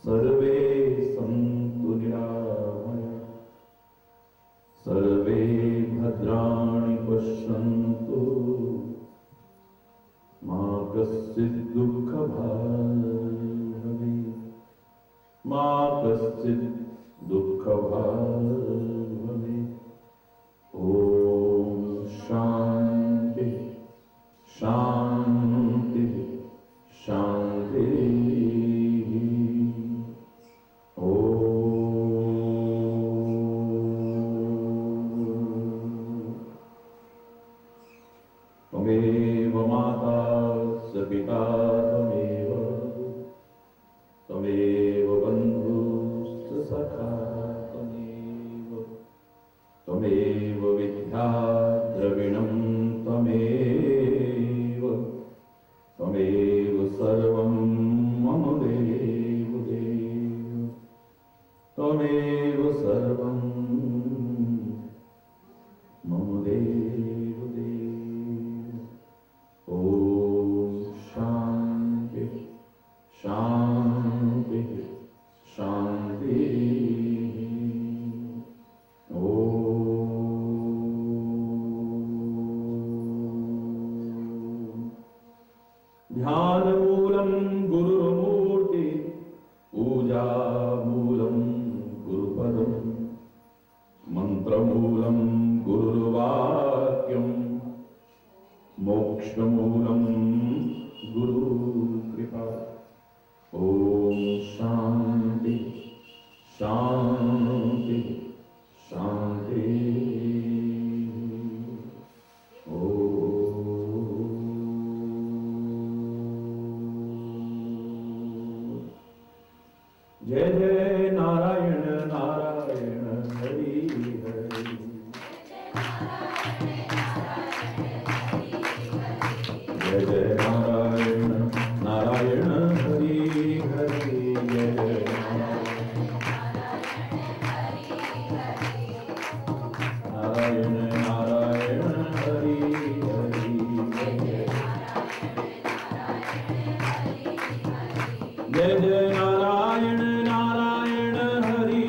सर्वे सन्तु निरामयाः, सर्वे भद्राणि पश्यन्तु, मा कश्चित् दुःखभाग् भवेत्, मा कश्चित् दुःखभाग् भवेत्। ॐ शान्ति शांति शांति। त्वमेव माता च पिता त्वमेव, त्वमेव बन्धुश्च सखा त्वमेव, त्वमेव विद्या द्रविणं त्वमेव, त्वमेव सर्वं मम देव देव, त्वमेव सर्वं मम देव देव। ॐ शान्ति शान्ति शान्ति। ध्यानमूलं गुरुर्मूर्ति, पूजामूलं गुरुपदम्, मंत्रमूलं गुरुर्वाक्यं मोक्षमूलं गुरुकृपा। ओम शांति शांति शांति। जय जय नारायण नारायण हरि हरि। जय जय नारायण नारायण हरि हरि। जय जय नारायण नारायण हरि हरि। जय जय नारायण नारायण हरि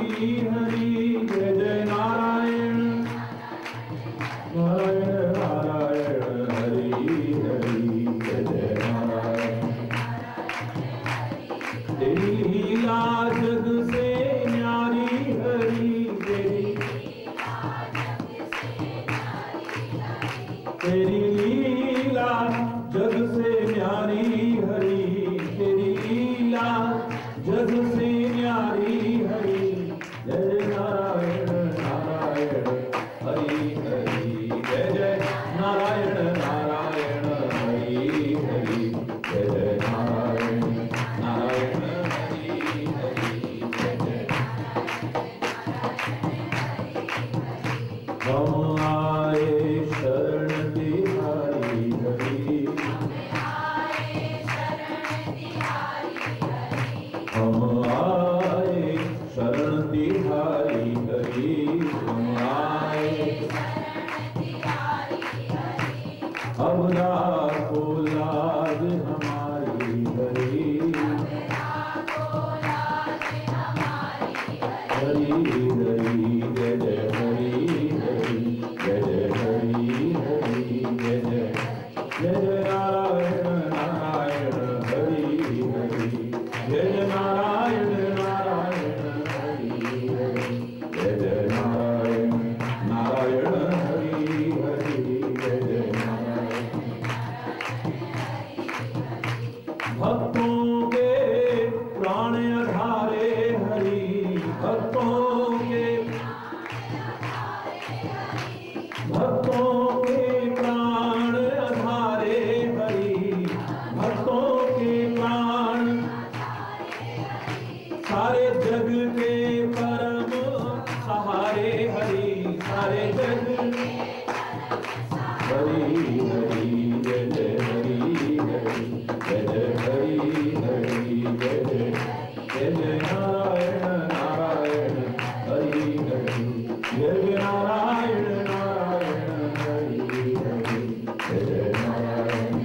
हरि। जय जय नारायण नारायण नारायण हरि हरि। जय जय नारायण। तेरी लीला जग से न्यारी हरि। तेरी लीला जग से न्यारी हरि। तेरी लीला जग से न्यारी हरि। जय नारायण नारायण हरि हरि। जय जय नारायण नारायण हरि हरि। जय जय नारायण नारायण हरि हरि। जय जय। हम आए शरण तिहारी हरि। हम आए शरण तिहारी हरि। हम आए अब राखो लाज हमारी हरि। हरि हरि। जय जय हरि हरि। जय जय हरि हरि। जय जय। जय जय नारायण नारायण हरि हरि। जय जय नारायण नारायण हरि हरि। जय जय नारायण नारायण हरि हरि। जय जय नारायण। भक्तों के प्राण आधारे हरि। भक्तों के प्राण आधारे हरि। भक्तों के प्राण सारे जग के परम सहारे हरि। सारे जग हरि हरि। जय जय हरि हरि। जय जय हरि हरि। जय जय। जय जय नारायण नारायण हरि हरि। जय जय नारायण नारायण हरि हरि। जय जय नारायण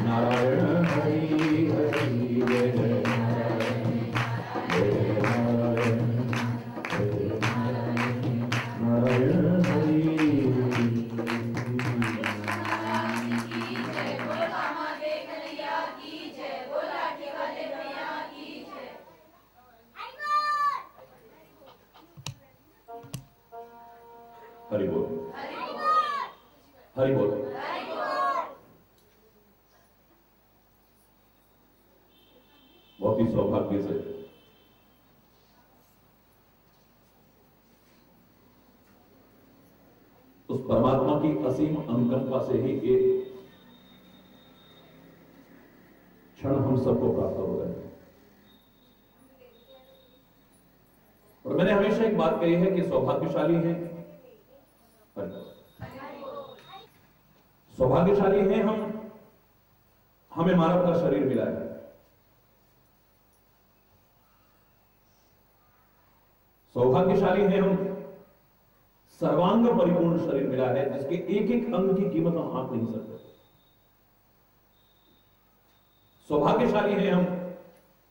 नारायण हरि हरि। जय जय नारायण। जय जय नारायण। जय जय नारायण नारायण हरि हरि। हरि बोल हरि बोल। बहुत ही सौभाग्य से उस परमात्मा की असीम अनुकंपा से ही एक क्षण हम सबको प्राप्त हो गए। और मैंने हमेशा एक बात कही है कि सौभाग्यशाली हैं सौभाग्यशाली हैं हम, हमें मानव का शरीर मिला है। सौभाग्यशाली हैं हम, सर्वांग परिपूर्ण शरीर मिला है जिसके एक एक अंग की कीमत हम आंक नहीं सकते। सौभाग्यशाली हैं हम,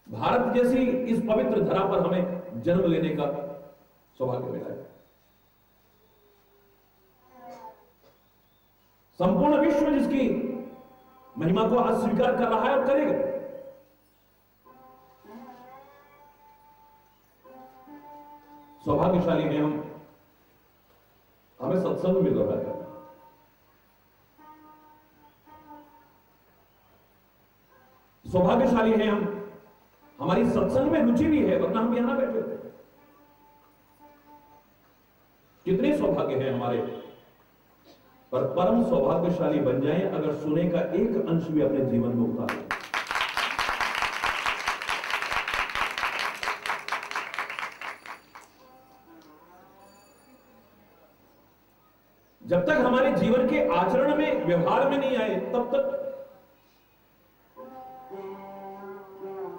भारत जैसी इस पवित्र धरा पर हमें जन्म लेने का सौभाग्य मिला है। संपूर्ण विश्व जिसकी महिमा को अस्वीकार कर रहा है और करेगा। सौभाग्यशाली हैं हम हमें सत्संग मिल रहा है। सौभाग्यशाली हैं हम, हमारी सत्संग में रुचि भी है, वरना हम यहां ना बैठे होते। कितने सौभाग्य हैं हमारे, पर परम सौभाग्यशाली बन जाएं अगर सुने का एक अंश भी अपने जीवन में उतारें। जब तक हमारे जीवन के आचरण में, व्यवहार में नहीं आए, तब तक,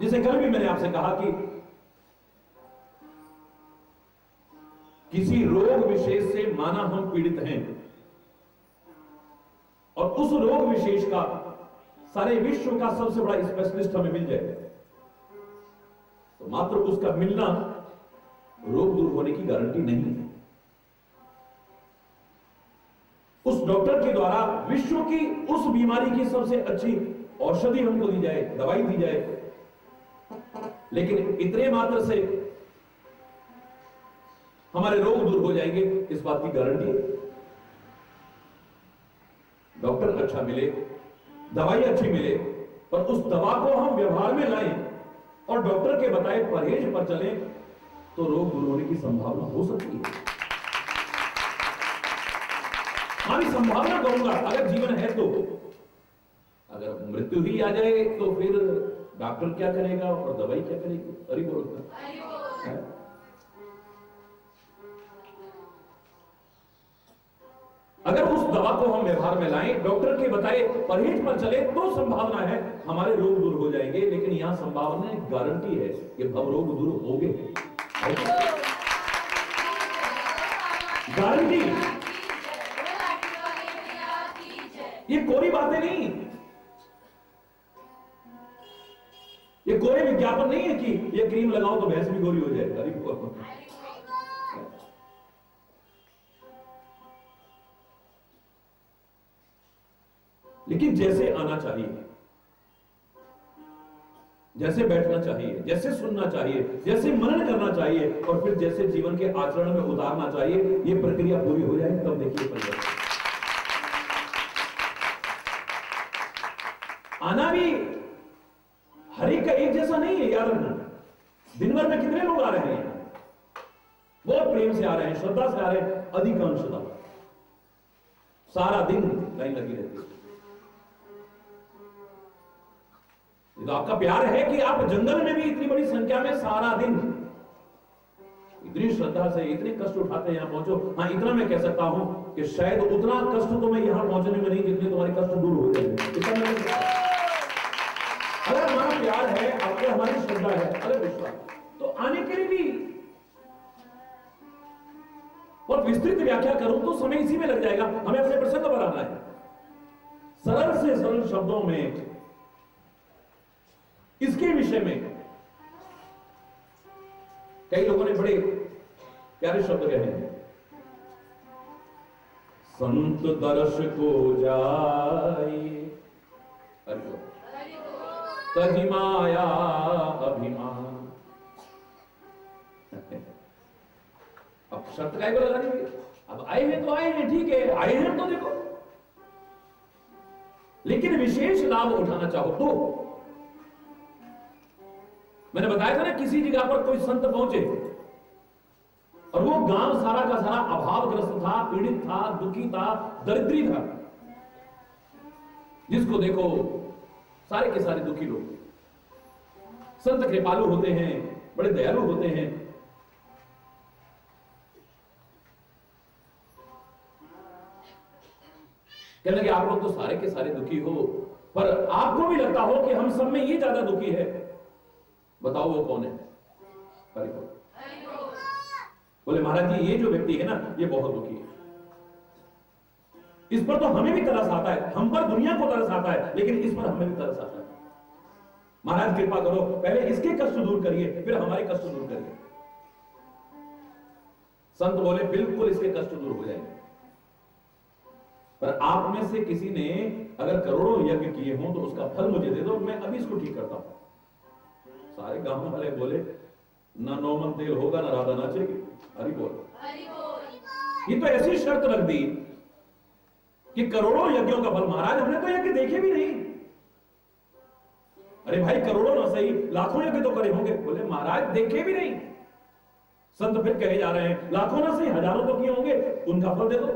जैसे कल भी मैंने आपसे कहा कि किसी रोग विशेष से माना हम पीड़ित हैं और उस रोग विशेष का सारे विश्व का सबसे बड़ा स्पेशलिस्ट हमें मिल जाए, तो मात्र उसका मिलना रोग दूर होने की गारंटी नहीं है। उस डॉक्टर के द्वारा विश्व की उस बीमारी की सबसे अच्छी औषधि हमको दी जाए, दवाई दी जाए, लेकिन इतने मात्र से हमारे रोग दूर हो जाएंगे, इस बात की गारंटी है। डॉक्टर अच्छा मिले, दवाई अच्छी मिले, पर उस दवा को हम व्यवहार में लाएं और डॉक्टर के बताए परहेज पर चलें, तो रोग दूर होने की संभावना हो सकती है। हमारी संभावना कहूंगा, अगर जीवन है तो। अगर मृत्यु ही आ जाए तो फिर डॉक्टर क्या करेगा और दवाई क्या करेगी? अरे बोलता, अगर उस दवा को हम व्यवहार में लाएं, डॉक्टर के बताए परहेज पर चले, तो संभावना है हमारे रोग दूर हो जाएंगे। लेकिन यहां संभावना गारंटी है कि भव रोग दूर होंगे, गारंटी। ये कोरी बातें नहीं, ये कोई विज्ञापन नहीं है कि ये क्रीम लगाओ तो भैंस भी गोरी हो जाए। लेकिन जैसे आना चाहिए, जैसे बैठना चाहिए, जैसे सुनना चाहिए, जैसे मनन करना चाहिए और फिर जैसे जीवन के आचरण में उतारना चाहिए, ये प्रक्रिया पूरी हो जाए, तब देखिए परिवर्तन। आना भी हर एक का एक जैसा नहीं है, याद रखना। दिन भर में कितने लोग आ रहे हैं, बहुत प्रेम से आ रहे हैं, श्रद्धा से आ रहे हैं, अधिकांशतः सारा दिन लाइन लगी रहती है। तो आपका प्यार है कि आप जंगल में भी इतनी बड़ी संख्या में सारा दिन इतनी श्रद्धा से इतने कष्ट उठाते हैं, यहां पहुंचो। हाँ, इतना मैं कह सकता हूं कि शायद उतना कष्ट तो मैं यहां पहुंचने में नहीं जितने तुम्हारे कष्ट दूर हो जाएंगे। अगर हमारा प्यार है, आपके हमारी श्रद्धा है, अगर विश्वास, तो आने के लिए भी और विस्तृत व्याख्या करूं तो समय इसी में लग जाएगा। हमें अपने प्रसंग पर आना है। सरल से सरल शब्दों में इसके विषय में कई लोगों ने बड़े प्यारे शब्द कहे हैं। संत दर्श को जाए तजी माया अभिमान। अब शर्त काय को लगा दी? अब आए हैं तो आए हैं, ठीक है, आए हैं तो देखो, लेकिन विशेष लाभ उठाना चाहो तो। मैंने बताया था ना, किसी जगह पर कोई संत पहुंचे और वो गांव सारा का सारा अभावग्रस्त था, पीड़ित था, दुखी था, दरिद्री था। जिसको देखो सारे के सारे दुखी लोग। संत कृपालु होते हैं, बड़े दयालु होते हैं। कहने लगे आप लोग तो सारे के सारे दुखी हो, पर आपको भी लगता हो कि हम सब में ये ज्यादा दुखी है। बताओ वो कौन है? बोले महाराज जी, ये जो व्यक्ति है ना, ये बहुत दुखी है। इस पर तो हमें भी तरस आता है, हम पर दुनिया को तरस आता है, लेकिन इस पर हमें भी तरस आता है। महाराज कृपा करो, पहले इसके कष्ट दूर करिए, फिर हमारे कष्ट दूर करिए। संत बोले बिल्कुल इसके कष्ट दूर हो जाएंगे, पर आप में से किसी ने अगर करोड़ों यज्ञ किए हों तो उसका फल मुझे दे दो, मैं अभी इसको ठीक करता हूं। सारे गांव वाले बोले ना नौमन तेल होगा ना राधा नाचेगी। हरि बोल। ये तो ऐसी शर्त रख दी कि करोड़ों यज्ञों का फल। महाराज हमने तो यज्ञ देखे भी नहीं। अरे भाई करोड़ों ना सही, लाखों यज्ञ तो करे होंगे। बोले महाराज देखे भी नहीं। संत फिर कहे जा रहे हैं लाखों ना सही हजारों तो किए होंगे, उनका फल दे दो।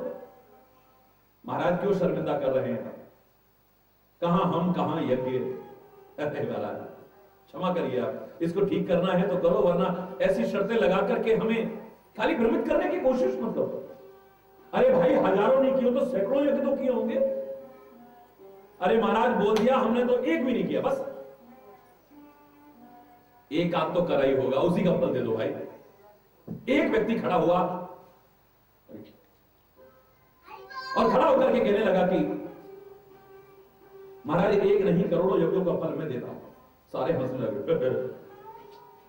महाराज क्यों शर्मिंदा कर रहे हैं? कहां हम कहां यज्ञ। महाराज क्षमा करिए, आप इसको ठीक करना है तो करो, वरना ऐसी शर्तें लगा करके हमें खाली भ्रमित करने की कोशिश मत करो। अरे भाई हजारों नहीं किए तो सैकड़ों यज्ञ तो किए होंगे। अरे महाराज बोल दिया हमने तो एक भी नहीं किया, बस एक आध तो करा ही होगा, उसी का फल दे दो भाई। एक व्यक्ति खड़ा हुआ और खड़ा होकर के कहने लगा कि महाराज एक नहीं करोड़ों यज्ञों का फल मैं देता हूं। सारे हंसने लगे।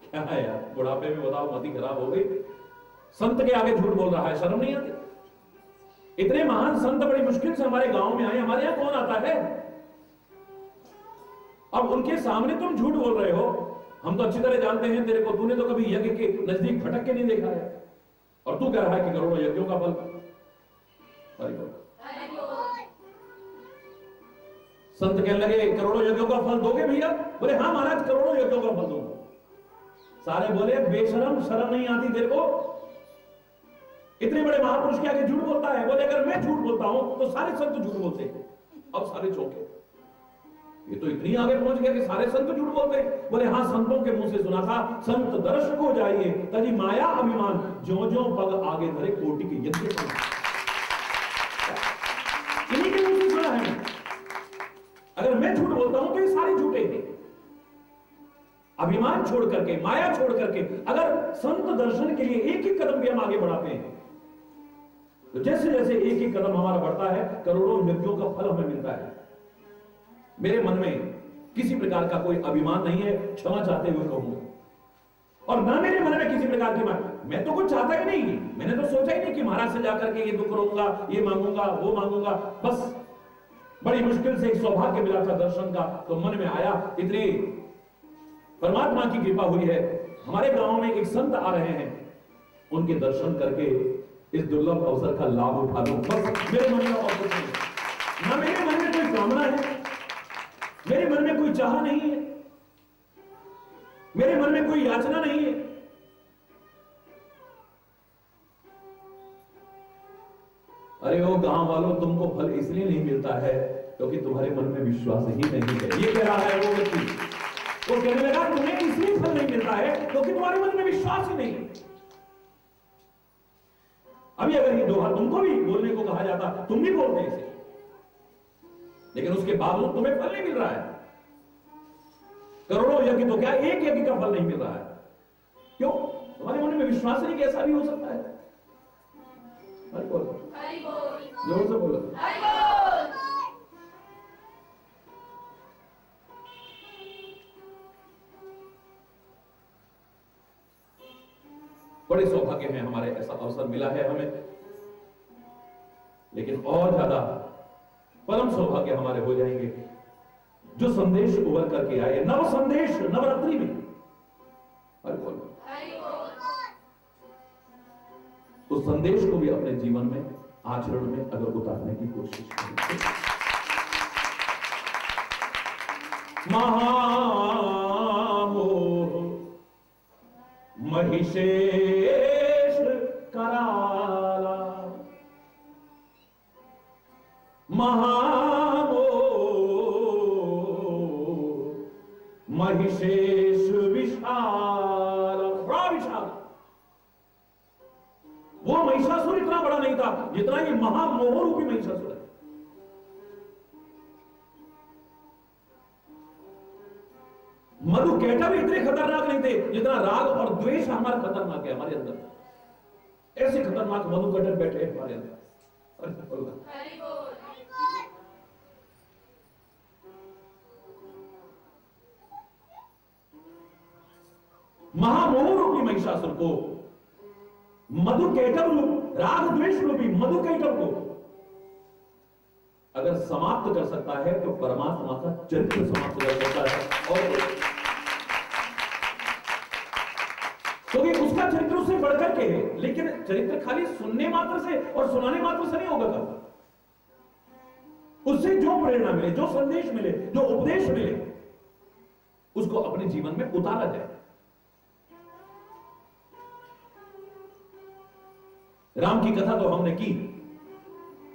क्या है यार, बुढ़ापे में बताओ मती खराब हो गई। संत के आगे झूठ बोल रहा है, शर्म नहीं आती? इतने महान संत बड़ी मुश्किल से हमारे गांव में आए, हमारे यहां कौन आता है? अब उनके सामने तुम झूठ बोल रहे हो। हम तो अच्छी तरह जानते हैं तेरे को, तूने तो कभी यज्ञ के नजदीक भटक के नहीं देखा है, और तू कह रहा है कि करोड़ों यज्ञों का फल। संत कहने लगे करोड़ों यज्ञों का फल दोगे भैया? बोले हाँ महाराज करोड़ों यज्ञों का फल दूंगा। सारे बोले बेशरम, शर्म नहीं आती तेरे को? इतने बड़े महापुरुष के आगे झूठ बोलता है। बोले अगर मैं झूठ बोलता हूं तो सारे संत झूठ बोलते हैं। अब सारे चौंके, ये तो इतनी आगे पहुंच गया कि सारे संत झूठ बोलते हैं। बोले हाँ संतों के मुंह से सुना था, संत दर्श को जाइए तजी माया अभिमान, जो जो पग आगे धरे कोटि के यज्ञ। इन्हीं के मुंह से सुना है। अगर मैं झूठ बोलता हूं तो ये सारे झूठे हैं। अभिमान छोड़ करके, माया छोड़ करके अगर संत दर्शन के लिए एक एक कदम भी हम आगे बढ़ाते हैं, तो जैसे जैसे एक एक कदम हमारा बढ़ता है, करोड़ों यज्ञों का फल हमें मिलता है। मेरे मन में किसी प्रकार का कोई अभिमान नहीं है, क्षमा चाहते हुए कहूंगा, और ना मेरे मन में किसी प्रकार की मैं तो कुछ चाहता ही नहीं। मैंने तो सोचा ही नहीं कि महाराज से जाकर के ये दुख करूंगा, ये मांगूंगा, वो मांगूंगा। बस बड़ी मुश्किल से एक सौभाग्य मिला था दर्शन का, तो मन में आया। इतनी परमात्मा की कृपा हुई है, हमारे गांव में एक संत आ रहे हैं, उनके दर्शन करके इस दुर्लभ अवसर का लाभ उठा लूं। बस मेरे मन में और कुछ नहीं। ना मेरे मन में कोई कामना है, मेरे मन में कोई चाह नहीं है, मेरे मन में कोई याचना नहीं है। अरे ओ गांव वालों, तुमको फल इसलिए नहीं मिलता है क्योंकि तुम्हारे मन में विश्वास ही नहीं है। ये कह रहा है वो व्यक्ति। वो कहने लगा तुम्हें इसलिए फल नहीं मिलता है क्योंकि तुम्हारे मन में विश्वास ही नहीं है। अभी अगर ये दोहा तुमको भी बोलने को कहा जाता, तुम भी बोलते इसे, लेकिन उसके बावजूद तुम्हें फल नहीं मिल रहा है। करोड़ों यज्ञ तो क्या, एक यज्ञ का फल नहीं मिल रहा है। क्यों? तुम्हारे मन में विश्वास नहीं कि ऐसा भी हो सकता है। जोर से बोलो। बड़े सौभाग्य है हमारे, ऐसा अवसर मिला है हमें। लेकिन और ज्यादा परम सौभाग्य हमारे हो जाएंगे जो संदेश उभर करके आए, नव संदेश नवरात्रि में। उस संदेश को भी अपने जीवन में, आचरण में अगर उतारने की कोशिश करें। महामोह महिषेश कराला, महामोह महिषेश विशाल, बड़ा विशाल। वो महिषासुर इतना बड़ा नहीं था जितना ये महामोह रूपी महिषासुर है। मधुकैटभ इतने खतरनाक नहीं थे जितना राग और द्वेष हमारा खतरनाक है हमारे अंदर। ऐसे खतरनाक मधुकैटभ बैठे हैं हमारे अंदर। महामोह रूपी महिषासुर को, मधुकैटभ रूप, राग द्वेष रूपी मधुकैटभ को अगर समाप्त कर सकता है तो परमात्मा का चरित्र समाप्त कर सकता है। और क्योंकि उसका चरित्र उससे बढ़कर करके, लेकिन चरित्र खाली सुनने मात्र से और सुनाने मात्र से नहीं होगा काम। उससे जो प्रेरणा मिले, जो संदेश मिले, जो उपदेश मिले, उसको अपने जीवन में उतारा जाए। राम की कथा तो हमने की,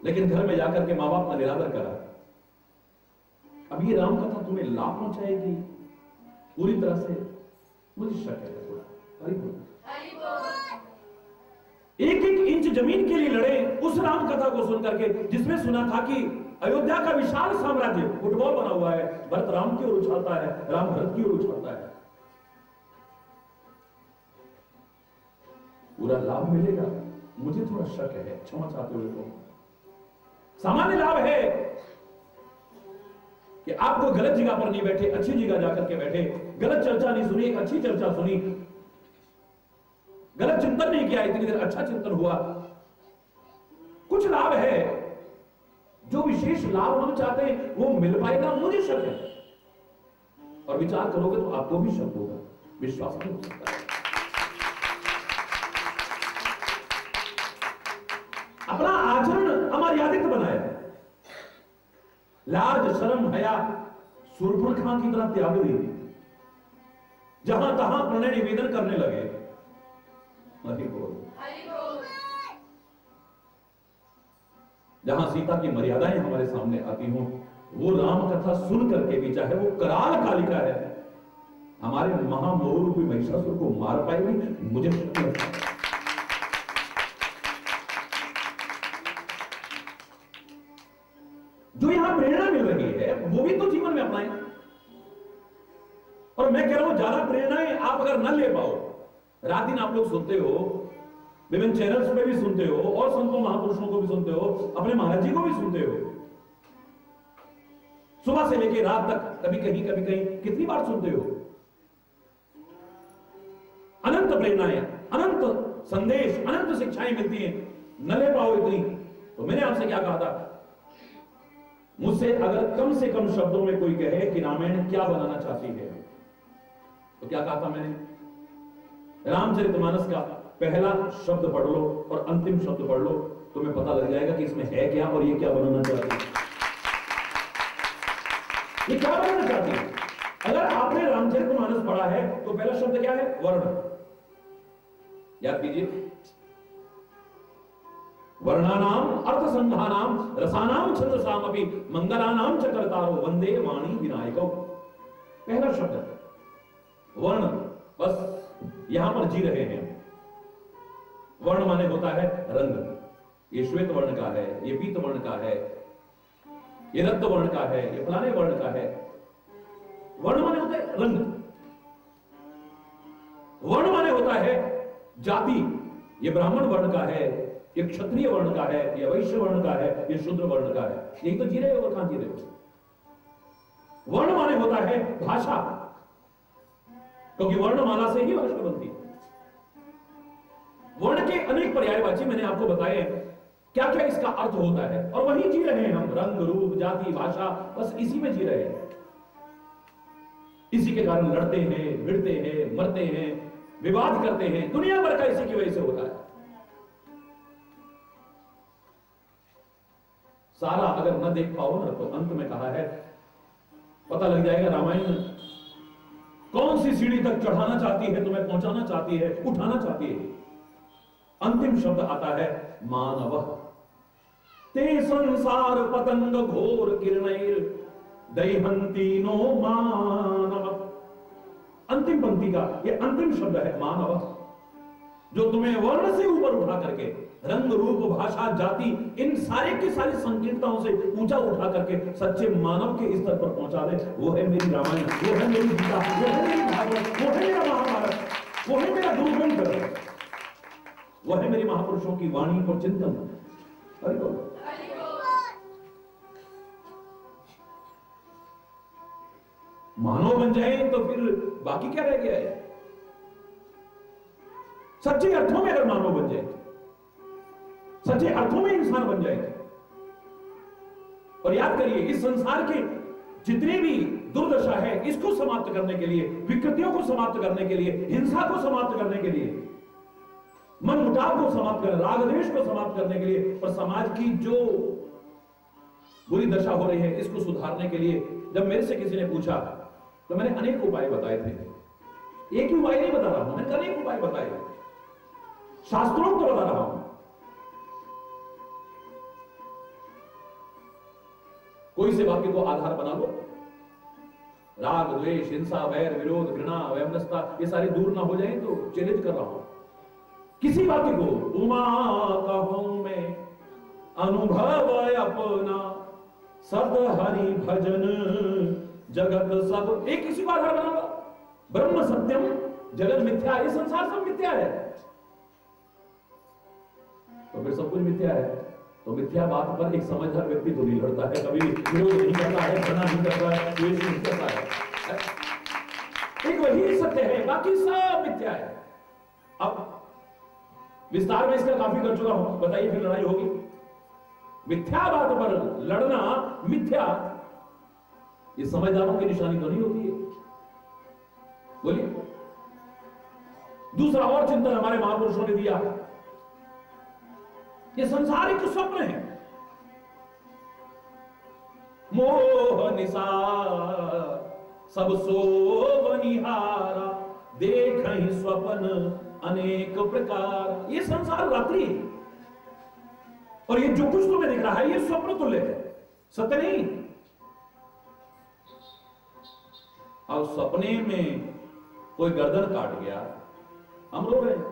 लेकिन घर में जाकर के मां बाप ने निरादर करा। अब ये राम कथा तुम्हें लाभ पहुंचाएगी पूरी तरह से? मुझे शक है थोड़ा। हरि बोल। एक एक इंच जमीन के लिए लड़े उस राम कथा को सुनकर के, जिसमें सुना था कि अयोध्या का विशाल साम्राज्य फुटबॉल बना हुआ है, भरत राम की ओर उछालता है, राम भरत की ओर उछालता है, पूरा लाभ मिलेगा? मुझे थोड़ा शक है, क्षमा चाहते हुए तो। सामान्य लाभ है कि आपको गलत जगह पर नहीं बैठे, अच्छी जगह जाकर के बैठे, गलत चर्चा नहीं सुनी, एक अच्छी चर्चा सुनी, गलत चिंतन नहीं किया, इतनी देर अच्छा चिंतन हुआ। कुछ लाभ है, जो विशेष लाभ हम चाहते हैं वो मिल पाएगा? मुझे शक है। और विचार करोगे तो आपको भी शक होगा, विश्वास नहीं हो सकता। अपना आचरण अमर्यादित बनाया, लाज शर्म हया शूर्पणखा की तरह त्याग दी, जहां तहां प्रणय निवेदन करने लगे। हरि बोल। जहां सीता की मर्यादाएं हमारे सामने आती हों, वो राम कथा सुन करके भी, चाहे वो कराल कालिका है, हमारे महामोह रूपी महिषासुर को मार पाएगी? मुझे शक है। जो यहां प्रेरणा मिल रही है वो भी तो जीवन में अपनाएं। और मैं कह रहा हूं, ज्यादा प्रेरणाएं आप अगर न ले पाओ, रात दिन आप लोग सुनते हो, विभिन्न चैनल्स पे भी सुनते हो, और संतों महापुरुषों को भी सुनते हो, अपने महाराज जी को भी सुनते हो, सुबह से लेकर रात तक, कभी कहीं कितनी बार सुनते हो? अनंत प्रेरणाएं, अनंत संदेश, अनंत शिक्षाएं मिलती हैं, न ले पाओ इतनी, तो मैंने आपसे क्या कहा था? मुझसे अगर कम से कम शब्दों में कोई कहे कि रामायण क्या बनाना चाहती है, तो क्या कहा था मैंने? रामचरितमानस का पहला शब्द पढ़ लो और अंतिम शब्द पढ़ लो, तुम्हें पता लग जाएगा कि इसमें है क्या और ये क्या बनाना चाहती है। ये क्या बनाना चाहती है? अगर आपने रामचरितमानस पढ़ा है तो पहला शब्द क्या है? वर्ण। याद कीजिए, वर्णानाम अर्थसंधानाम रसानाम छंदसाम अपि मंगलानाम च कर्तारो वंदे वाणी विनायको। पहला शब्द वर्ण। बस यहां पर जी रहे हैं। वर्ण माने होता है रंग। ये श्वेत वर्ण का है, ये पीत वर्ण का है, ये रक्त वर्ण का है, ये फलाने वर्ण का है। वर्ण माने होता है रंग। वर्ण माने होता है जाति। ये ब्राह्मण वर्ण का है, ये क्षत्रिय वर्ण का है, ये वैश्य वर्ण का है, ये शूद्र वर्ण का है। यही तो जी रहे हो, और कहां जी रहे हो? वर्ण माने होता है भाषा, क्योंकि वर्णमाला से ही भाषा बनती है। वर्ण के अनेक पर्यायवाची मैंने आपको बताए क्या क्या इसका अर्थ होता है, और वही जी रहे हैं हम। रंग, रूप, जाति, भाषा, बस इसी में जी रहे हैं। इसी के कारण लड़ते हैं, भिड़ते हैं, मरते हैं, विवाद करते हैं, दुनिया भर का इसी की वजह से होता है। सारा अगर न देख पाओ ना, तो अंत में कहा है, पता लग जाएगा रामायण कौन सी सीढ़ी तक चढ़ाना चाहती है, तुम्हें पहुंचाना चाहती है, उठाना चाहती है। अंतिम शब्द आता है मानव। ते संसार पतंग घोर किरणैर दैहंती नो मानव। अंतिम पंक्ति का ये अंतिम शब्द है मानव, जो तुम्हें वर्ण से ऊपर उठा करके, रंग, रूप, भाषा, जाति, इन सारे की सारी संकीर्णताओं से ऊंचा उठा करके सच्चे मानव के स्तर पर पहुंचा दे। वो है मेरी रामायण, वो है मेरी गीता, वो है मेरी भागवत, वो है मेरा महाभारत, वो है मेरा गुरु ग्रंथ, वो है मेरी महापुरुषों की वाणी और चिंतन। हरि बोल। मानव बन जाए तो फिर बाकी क्या रह गया है? सच्चे अर्थों में अगर मानव बन जाए, सच्चे अर्थों में इंसान बन जाए। और याद करिए, इस संसार के जितनी भी दुर्दशा है, इसको समाप्त करने के लिए, विकृतियों को समाप्त करने के लिए, हिंसा को समाप्त करने के लिए, मन मनमुटाव को समाप्त करने, राग द्वेष को समाप्त करने के लिए और समाज की जो बुरी दशा हो रही है इसको सुधारने के लिए जब मेरे से किसी ने पूछा तो मैंने अनेक उपाय बताए थे। एक ही उपाय नहीं बता रहा हूं, मैंने अनेक उपाय बताए, शास्त्रों को बता रहा हूं। कोई से वाक्य को आधार बना लो, राग द्वेष हिंसा वैर विरोध घृणा वैमनस्यता ये सारे दूर ना हो जाए तो चैलेंज कर रहा हूं। किसी वाक्य को उमा कहूं मैं अनुभव अपना सद हरि भजन जगत सब, एक किसी को आधार बना लो। ब्रह्म सत्यम जगत मिथ्या, ये संसार सब मिथ्या है, तो फिर सब कुछ मिथ्या है। तो मिथ्या बात पर एक समझदार व्यक्ति तो नहीं लड़ता है, कभी विरोध नहीं करता है, घृणा नहीं करता है, द्वेष नहीं करता है। एक वही सत्य है, बाकी सब मिथ्या है। अब विस्तार में इसका काफी कर चुका हूं, बताइए फिर लड़ाई होगी। मिथ्या बात पर लड़ना, मिथ्या, ये समझदारों की निशानी तो नहीं होती है। बोलिए। दूसरा और चिंतन हमारे महापुरुषों ने दिया, ये संसार एक स्वप्न है, मोह निसा सब सोवनिहारा देख ही स्वप्न अनेक प्रकार। ये संसार रात्रि है और ये जो कुछ तुम्हें दिख रहा है ये स्वप्न तुल्य है, सत्य नहीं। अब सपने में कोई गर्दन काट गया, हम रो रहे हैं।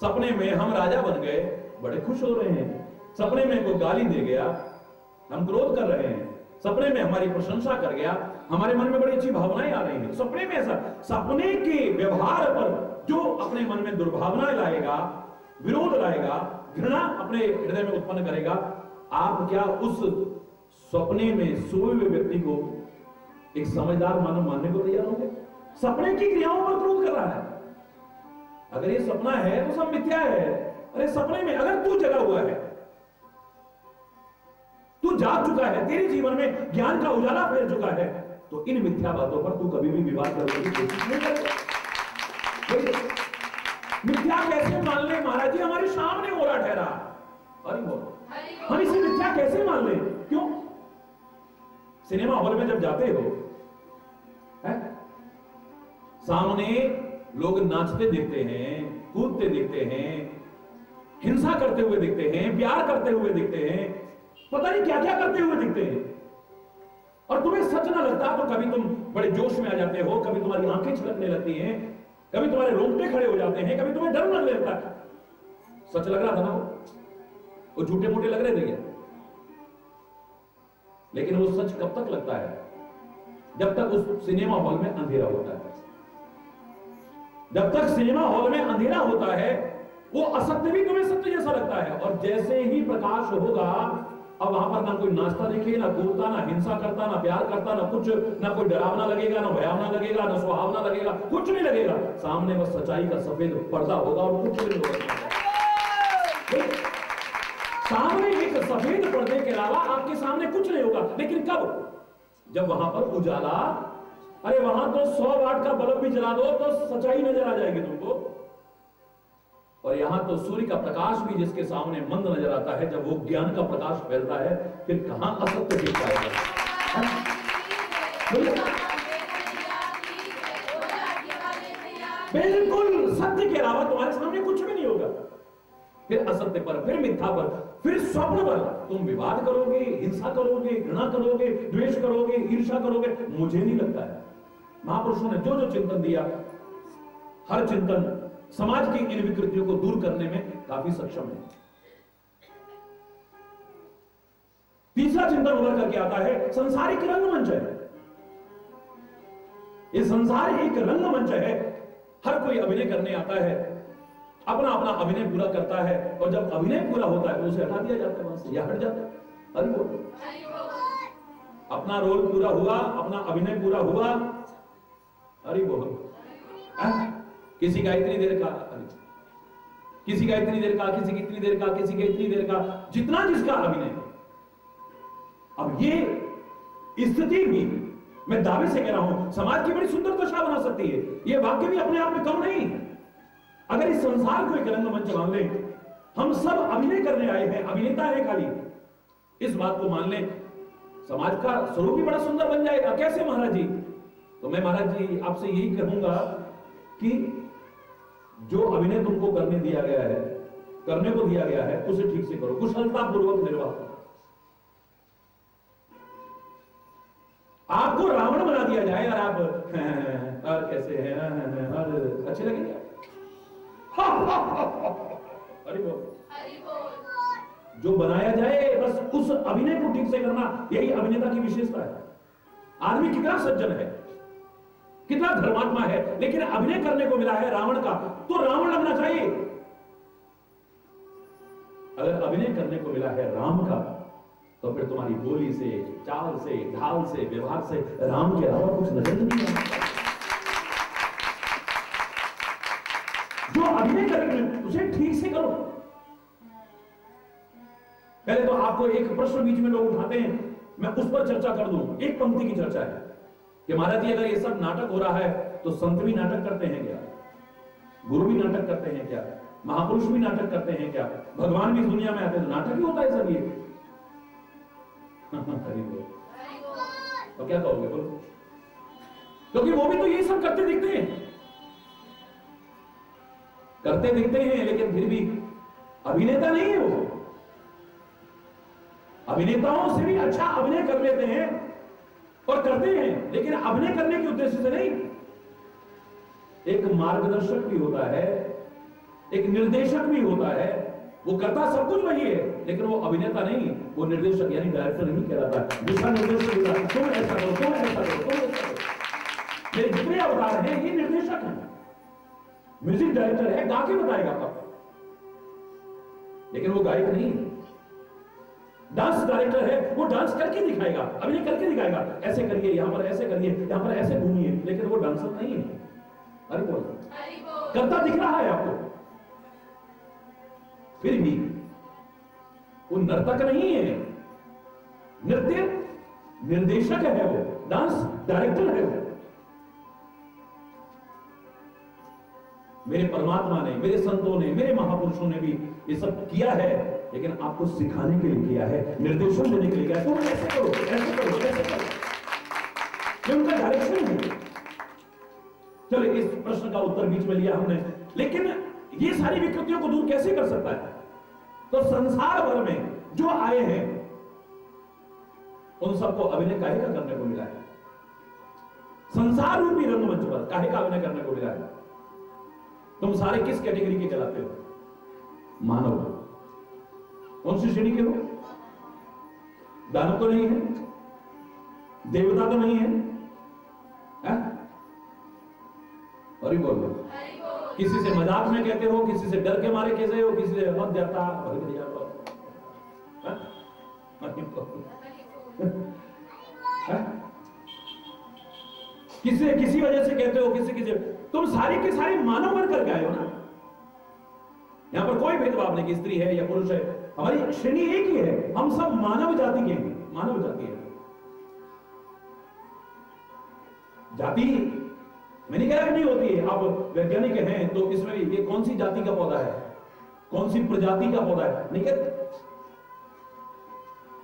सपने में हम राजा बन गए, बड़े खुश हो रहे हैं। सपने में कोई गाली दे गया, हम क्रोध कर रहे हैं। सपने में हमारी प्रशंसा कर गया, हमारे मन में बड़ी अच्छी भावनाएं आ रही हैं। सपने में ऐसा, सपने के व्यवहार पर जो अपने मन में दुर्भावनाएं लाएगा, विरोध लाएगा, घृणा अपने हृदय में उत्पन्न करेगा, आप क्या उस सपने में सोए हुए व्यक्ति को एक समझदार मानव मानने को तैयार होंगे? सपने की क्रियाओं पर क्रोध कर रहा है। अगर ये सपना है तो सब मिथ्या है। अरे सपने में अगर तू जगा हुआ है, तू जाग चुका है, तेरे जीवन में ज्ञान का उजाला फैल चुका है, तो इन मिथ्या बातों पर तू कभी भी विवाद करने की कोशिश नहीं करेगा। मिथ्या कैसे मान ले महाराज जी, हमारे सामने हो रहा ठहरा। अरे बोलो, हम इसे मिथ्या कैसे मान ले? क्यों? सिनेमा हॉल में जब जाते हो है? सामने लोग नाचते दिखते हैं, कूदते दिखते हैं, हिंसा करते हुए दिखते हैं, प्यार करते हुए दिखते हैं, पता नहीं क्या क्या करते हुए दिखते हैं, और तुम्हें सच ना लगता तो कभी तुम बड़े जोश में आ जाते हो, कभी तुम्हारी आंखें छलकने लगती हैं, कभी तुम्हारे रोंगटे खड़े हो जाते हैं, कभी तुम्हें डर लगने लगता है। सच लग रहा था ना, वो झूठे मोटे लग रहे थे क्या? लेकिन वो सच कब तक लगता है? जब तक उस सिनेमा हॉल में अंधेरा होता है। जब तक सिनेमा हॉल में अंधेरा होता है वो असत्य भी तुम्हें सत्य जैसा लगता है, और जैसे ही प्रकाश होगा अब वहां पर ना कोई नाचता दिखे, ना कूदता, ना हिंसा करता, ना प्यार करता, ना कुछ, ना कोई डरावना लगेगा, ना भयावना लगेगा, ना सुहावना लगेगा, कुछ नहीं लगेगा। सामने बस सच्चाई का सफेद पर्दा होगा और कुछ नहीं होगा। सामने एक सफेद पर्दे के अलावा आपके सामने कुछ नहीं होगा। लेकिन कब? जब वहां पर उजाला, अरे वहां तो 100 वाट का बल्ब भी जला दो तो सच्चाई नजर आ जाएगी तुमको, और यहां तो सूर्य का प्रकाश भी जिसके सामने मंद नजर आता है, जब वो ज्ञान का प्रकाश फैलता है फिर कहां असत्य दिख पाएगा? बिल्कुल सत्य के अलावा तुम्हारे सामने कुछ भी नहीं होगा। फिर असत्य पर, फिर मिथ्या पर, फिर स्वप्न पर तुम विवाद करोगे, हिंसा करोगे, घृणा करोगे, द्वेष करोगे, ईर्ष्या करोगे। मुझे नहीं लगता है महापुरुषों ने जो जो चिंतन दिया, हर चिंतन समाज की इन विकृतियों को दूर करने में काफी सक्षम है। तीसरा चिंतन उभर करके आता है, संसार एक रंगमंच है। ये संसार एक रंगमंच है। हर कोई अभिनय करने आता है, अपना अपना अभिनय पूरा करता है, और जब अभिनय पूरा होता है तो उसे हटा दिया जाता है, वहां से या हट जाता है। अरे वो अपना रोल पूरा हुआ, अपना अभिनय पूरा हुआ, अरे वो किसी का इतनी देर का, किसी का इतनी देर का, किसी की इतनी देर का, किसी का इतनी देर का, जितना जिसका अभिनय। अब ये स्थिति भी मैं दावे से कह रहा हूं समाज की बड़ी सुंदर दशा बना सकती है। ये वाक्य भी अपने आप में कम नहीं है। अगर इस संसार को एक रंगमंच मान लें, हम सब अभिनय करने आए हैं, अभिनेता है खाली, इस बात को मान लें, समाज का स्वरूप भी बड़ा सुंदर बन जाएगा। कैसे महाराज जी? तो मैं महाराज जी आपसे यही कहूंगा कि जो अभिनय तुमको करने दिया गया है, करने को दिया गया है, उसे ठीक से करो, कुशलता पूर्वक निर्वाह करो। आपको रावण बना दिया जाए और आप और कैसे हैं और अच्छे लगे क्या? अरे बोल, जो बनाया जाए बस उस अभिनय को ठीक से करना, यही अभिनेता की विशेषता है। आदमी कितना सज्जन है, कितना धर्मात्मा है, लेकिन अभिनय करने को मिला है रावण का, तो रावण लगना चाहिए। अगर अभिनय करने को मिला है राम का, तो फिर तुम्हारी बोली से, चाल से, ढाल से, व्यवहार से राम के अलावा कुछ नजर नहीं आता। जो अभिनय करेंगे उसे ठीक से करो। पहले तो आपको एक प्रश्न बीच में लोग उठाते हैं, मैं उस पर चर्चा कर दूं। एक पंक्ति की चर्चा है कि महाराज जी अगर ये सब नाटक हो रहा है तो संत भी नाटक करते हैं क्या? गुरु भी नाटक करते हैं क्या? महापुरुष भी नाटक करते हैं क्या? भगवान भी दुनिया में आते हैं तो नाटक ही होता है सब ये। तो क्या कहोगे बोलो? क्योंकि वो भी तो ये सब करते दिखते हैं, करते दिखते हैं, लेकिन फिर भी अभिनेता नहीं है वो। अभिनेताओं से भी अच्छा अभिनय कर लेते हैं और करते हैं, लेकिन अभिनय करने के उद्देश्य से नहीं। एक मार्गदर्शक भी होता है, एक निर्देशक भी होता है, वो करता सब कुछ वही है, लेकिन वो अभिनेता नहीं, वो निर्देशक यानी डायरेक्टर नहीं कहलाता। दिशा निर्देशक होता है, तुम ऐसा करो, तुम ऐसा करो, तुम ऐसा करो। मेरे जितने अवतार हैं ये निर्देशक हैं, म्यूजिक डायरेक्टर है, गा के बताएगा आपको, लेकिन वो गायक नहीं है। डांस डायरेक्टर है, वो डांस करके दिखाएगा, अभिनय करके दिखाएगा, ऐसे करिए, यहां पर ऐसे करिए, यहां पर ऐसे घूमिए, लेकिन वो डांसर नहीं है। अरे बोल, करता दिख रहा है आपको, फिर भी वो नर्तक नहीं है, नृत्य निर्देशक है, वो डांस डायरेक्टर है वो। मेरे परमात्मा ने, मेरे संतों ने, मेरे महापुरुषों ने भी ये सब किया है, लेकिन आपको सिखाने के लिए किया है, निर्देशन देने के लिए किया है। तुम ऐसे करो, ऐसे करो, ऐसे करो, ये उनका डायरेक्शन है। चलो इस प्रश्न का उत्तर बीच में लिया हमने, लेकिन ये सारी विकृतियों को दूर कैसे कर सकता है? तो संसार भर में जो आए हैं उन सबको अभिनय काहे का करने को मिला है? संसार रूपी रंगमंच पर काहे का अभिनय करने को मिला है? तुम सारे किस कैटेगरी के कहलाते हो? मानव। कौन सी श्रेणी के हो? दानव तो नहीं है, देवता तो नहीं है, और बोल दो, किसी से मजाक में कहते हो, किसी से डर के मारे कहते हो, किसी से मत जाता किसी किसी वजह से कहते हो, किसी तुम सारी के सारे मानव बन करके आए हो ना। यहां पर कोई भेदभाव नहीं कि स्त्री है या पुरुष है, हमारी श्रेणी एक ही है, हम सब मानव जाति के हैं, मानव जाति है। जाति मैं नहीं कह रहा कि नहीं होती है, आप वैज्ञानिक हैं तो इसमें ये कौन सी जाति का पौधा है, कौन सी प्रजाति का पौधा है, नहीं कहते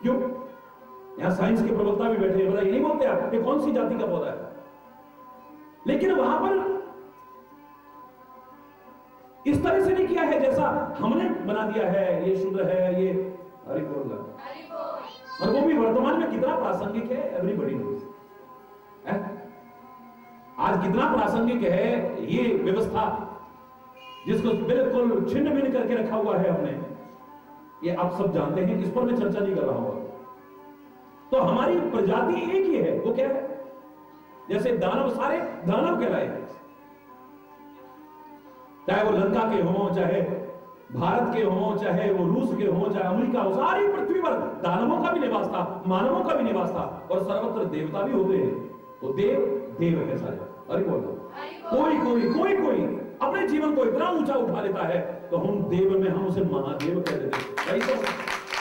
क्यों? यहां साइंस के प्रवक्ता भी बैठे हैं, ये नहीं बोलते आप ये कौन सी जाति का पौधा है, लेकिन वहां पर इस तरह से नहीं किया है जैसा हमने बना दिया है, ये शूद्र है, ये हरि बोल रहा, और वो भी वर्तमान में कितना प्रासंगिक है, एवरीबॉडी नोस। आज कितना प्रासंगिक है ये व्यवस्था, जिसको बिल्कुल छिन्न भिन्न करके रखा हुआ है हमने, ये आप सब जानते हैं, इस पर मैं चर्चा नहीं कर रहा हूं। तो हमारी प्रजाति एक ही है, वो क्या है? जैसे दानव सारे दानव कहलाए, चाहे वो लंका के हों, चाहे भारत के हों, चाहे वो रूस के हों, चाहे अमेरिका हो, सारी पृथ्वी पर दानवों का भी निवास था, मानवों का भी निवास था, और सर्वत्र देवता भी होते हैं। तो देव देव है सारे। अरे बोलो, कोई कोई कोई कोई अपने जीवन को इतना ऊंचा उठा लेता है तो हम देव में हम उसे महादेव कह देते हैं।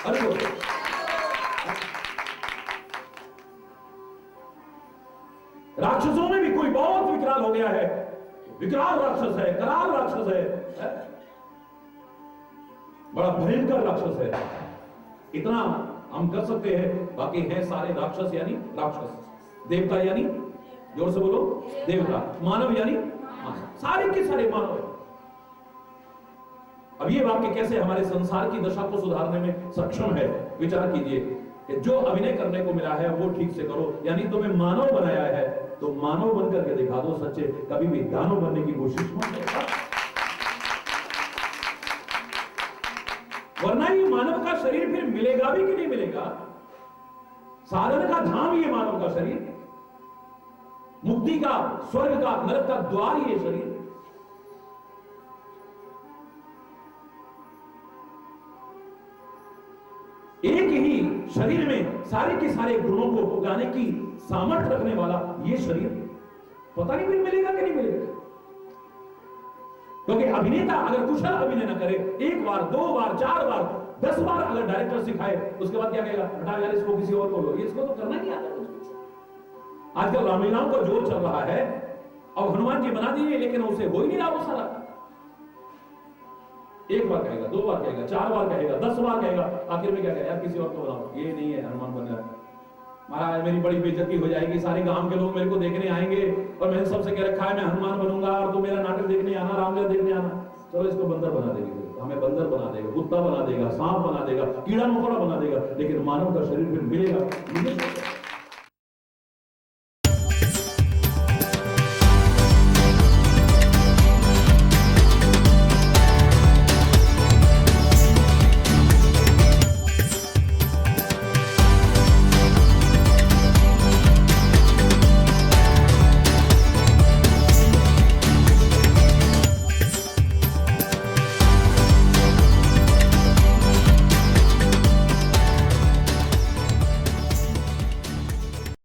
अरे बोलो, राक्षसों में भी कोई बहुत विकराल हो गया है, विकराल राक्षस है, कराल राक्षस है? बड़ा भयंकर राक्षस है। इतना हम कर सकते हैं, बाकी हैं सारे राक्षस यानी राक्षस, देवता यानी, जोर से बोलो, देवता, मानव यानी सारे के सारे मानव है। अब ये वाक्य कैसे हमारे संसार की दशा को सुधारने में सक्षम है? विचार कीजिए कि जो अभिनय करने को मिला है वो ठीक से करो, यानी तुम्हें मानव बनाया है तो मानव बनकर के दिखा दो सच्चे, कभी भी दानव बनने की कोशिश मत करो, वरना ये मानव का शरीर फिर मिलेगा भी कि नहीं मिलेगा? साधन का धाम ये मानव का शरीर, मुक्ति का, स्वर्ग का, नरक का द्वार ये शरीर। एक ही शरीर में सारे के सारे गुणों को उगाने की सामर्थ्य रखने वाला ये शरीर, पता नहीं फिर मिलेगा कि नहीं मिलेगा? क्योंकि अभिनेता अगर कुशल अभिनय न करे, एक बार, दो बार, चार बार, 10 बार अगर डायरेक्टर सिखाए, उसके बाद क्या कहेगा? हटा यार, इसको किसी और को लो, इसको तो करना नहीं आता कुछ। आजकल रामलीलाओं का जोर चल रहा है, और हनुमान जी बना दिए, लेकिन उसे हो ही नहीं रहा वो सारा। एक बार कहेगा, दो बार कहेगा, 4 बार कहेगा, 10 बार कहेगा, आखिर में क्या कहेगा? यार किसी और को बनाओ, ये नहीं है हनुमान बनना। महाराज मेरी बड़ी बेइज्जती हो जाएगी, सारे गांव के लोग मेरे को देखने आएंगे, और मैंने सबसे कह रखा है मैं हनुमान बनूंगा, और तू मेरा नाटक देखने आना, रामलीला देखने आना। चलो इसको बंदर बना देगी, हमें बंदर बना देगा, कुत्ता बना देगा, सांप बना देगा, कीड़ा मकोड़ा बना देगा, लेकिन मानव का शरीर फिर मिलेगा।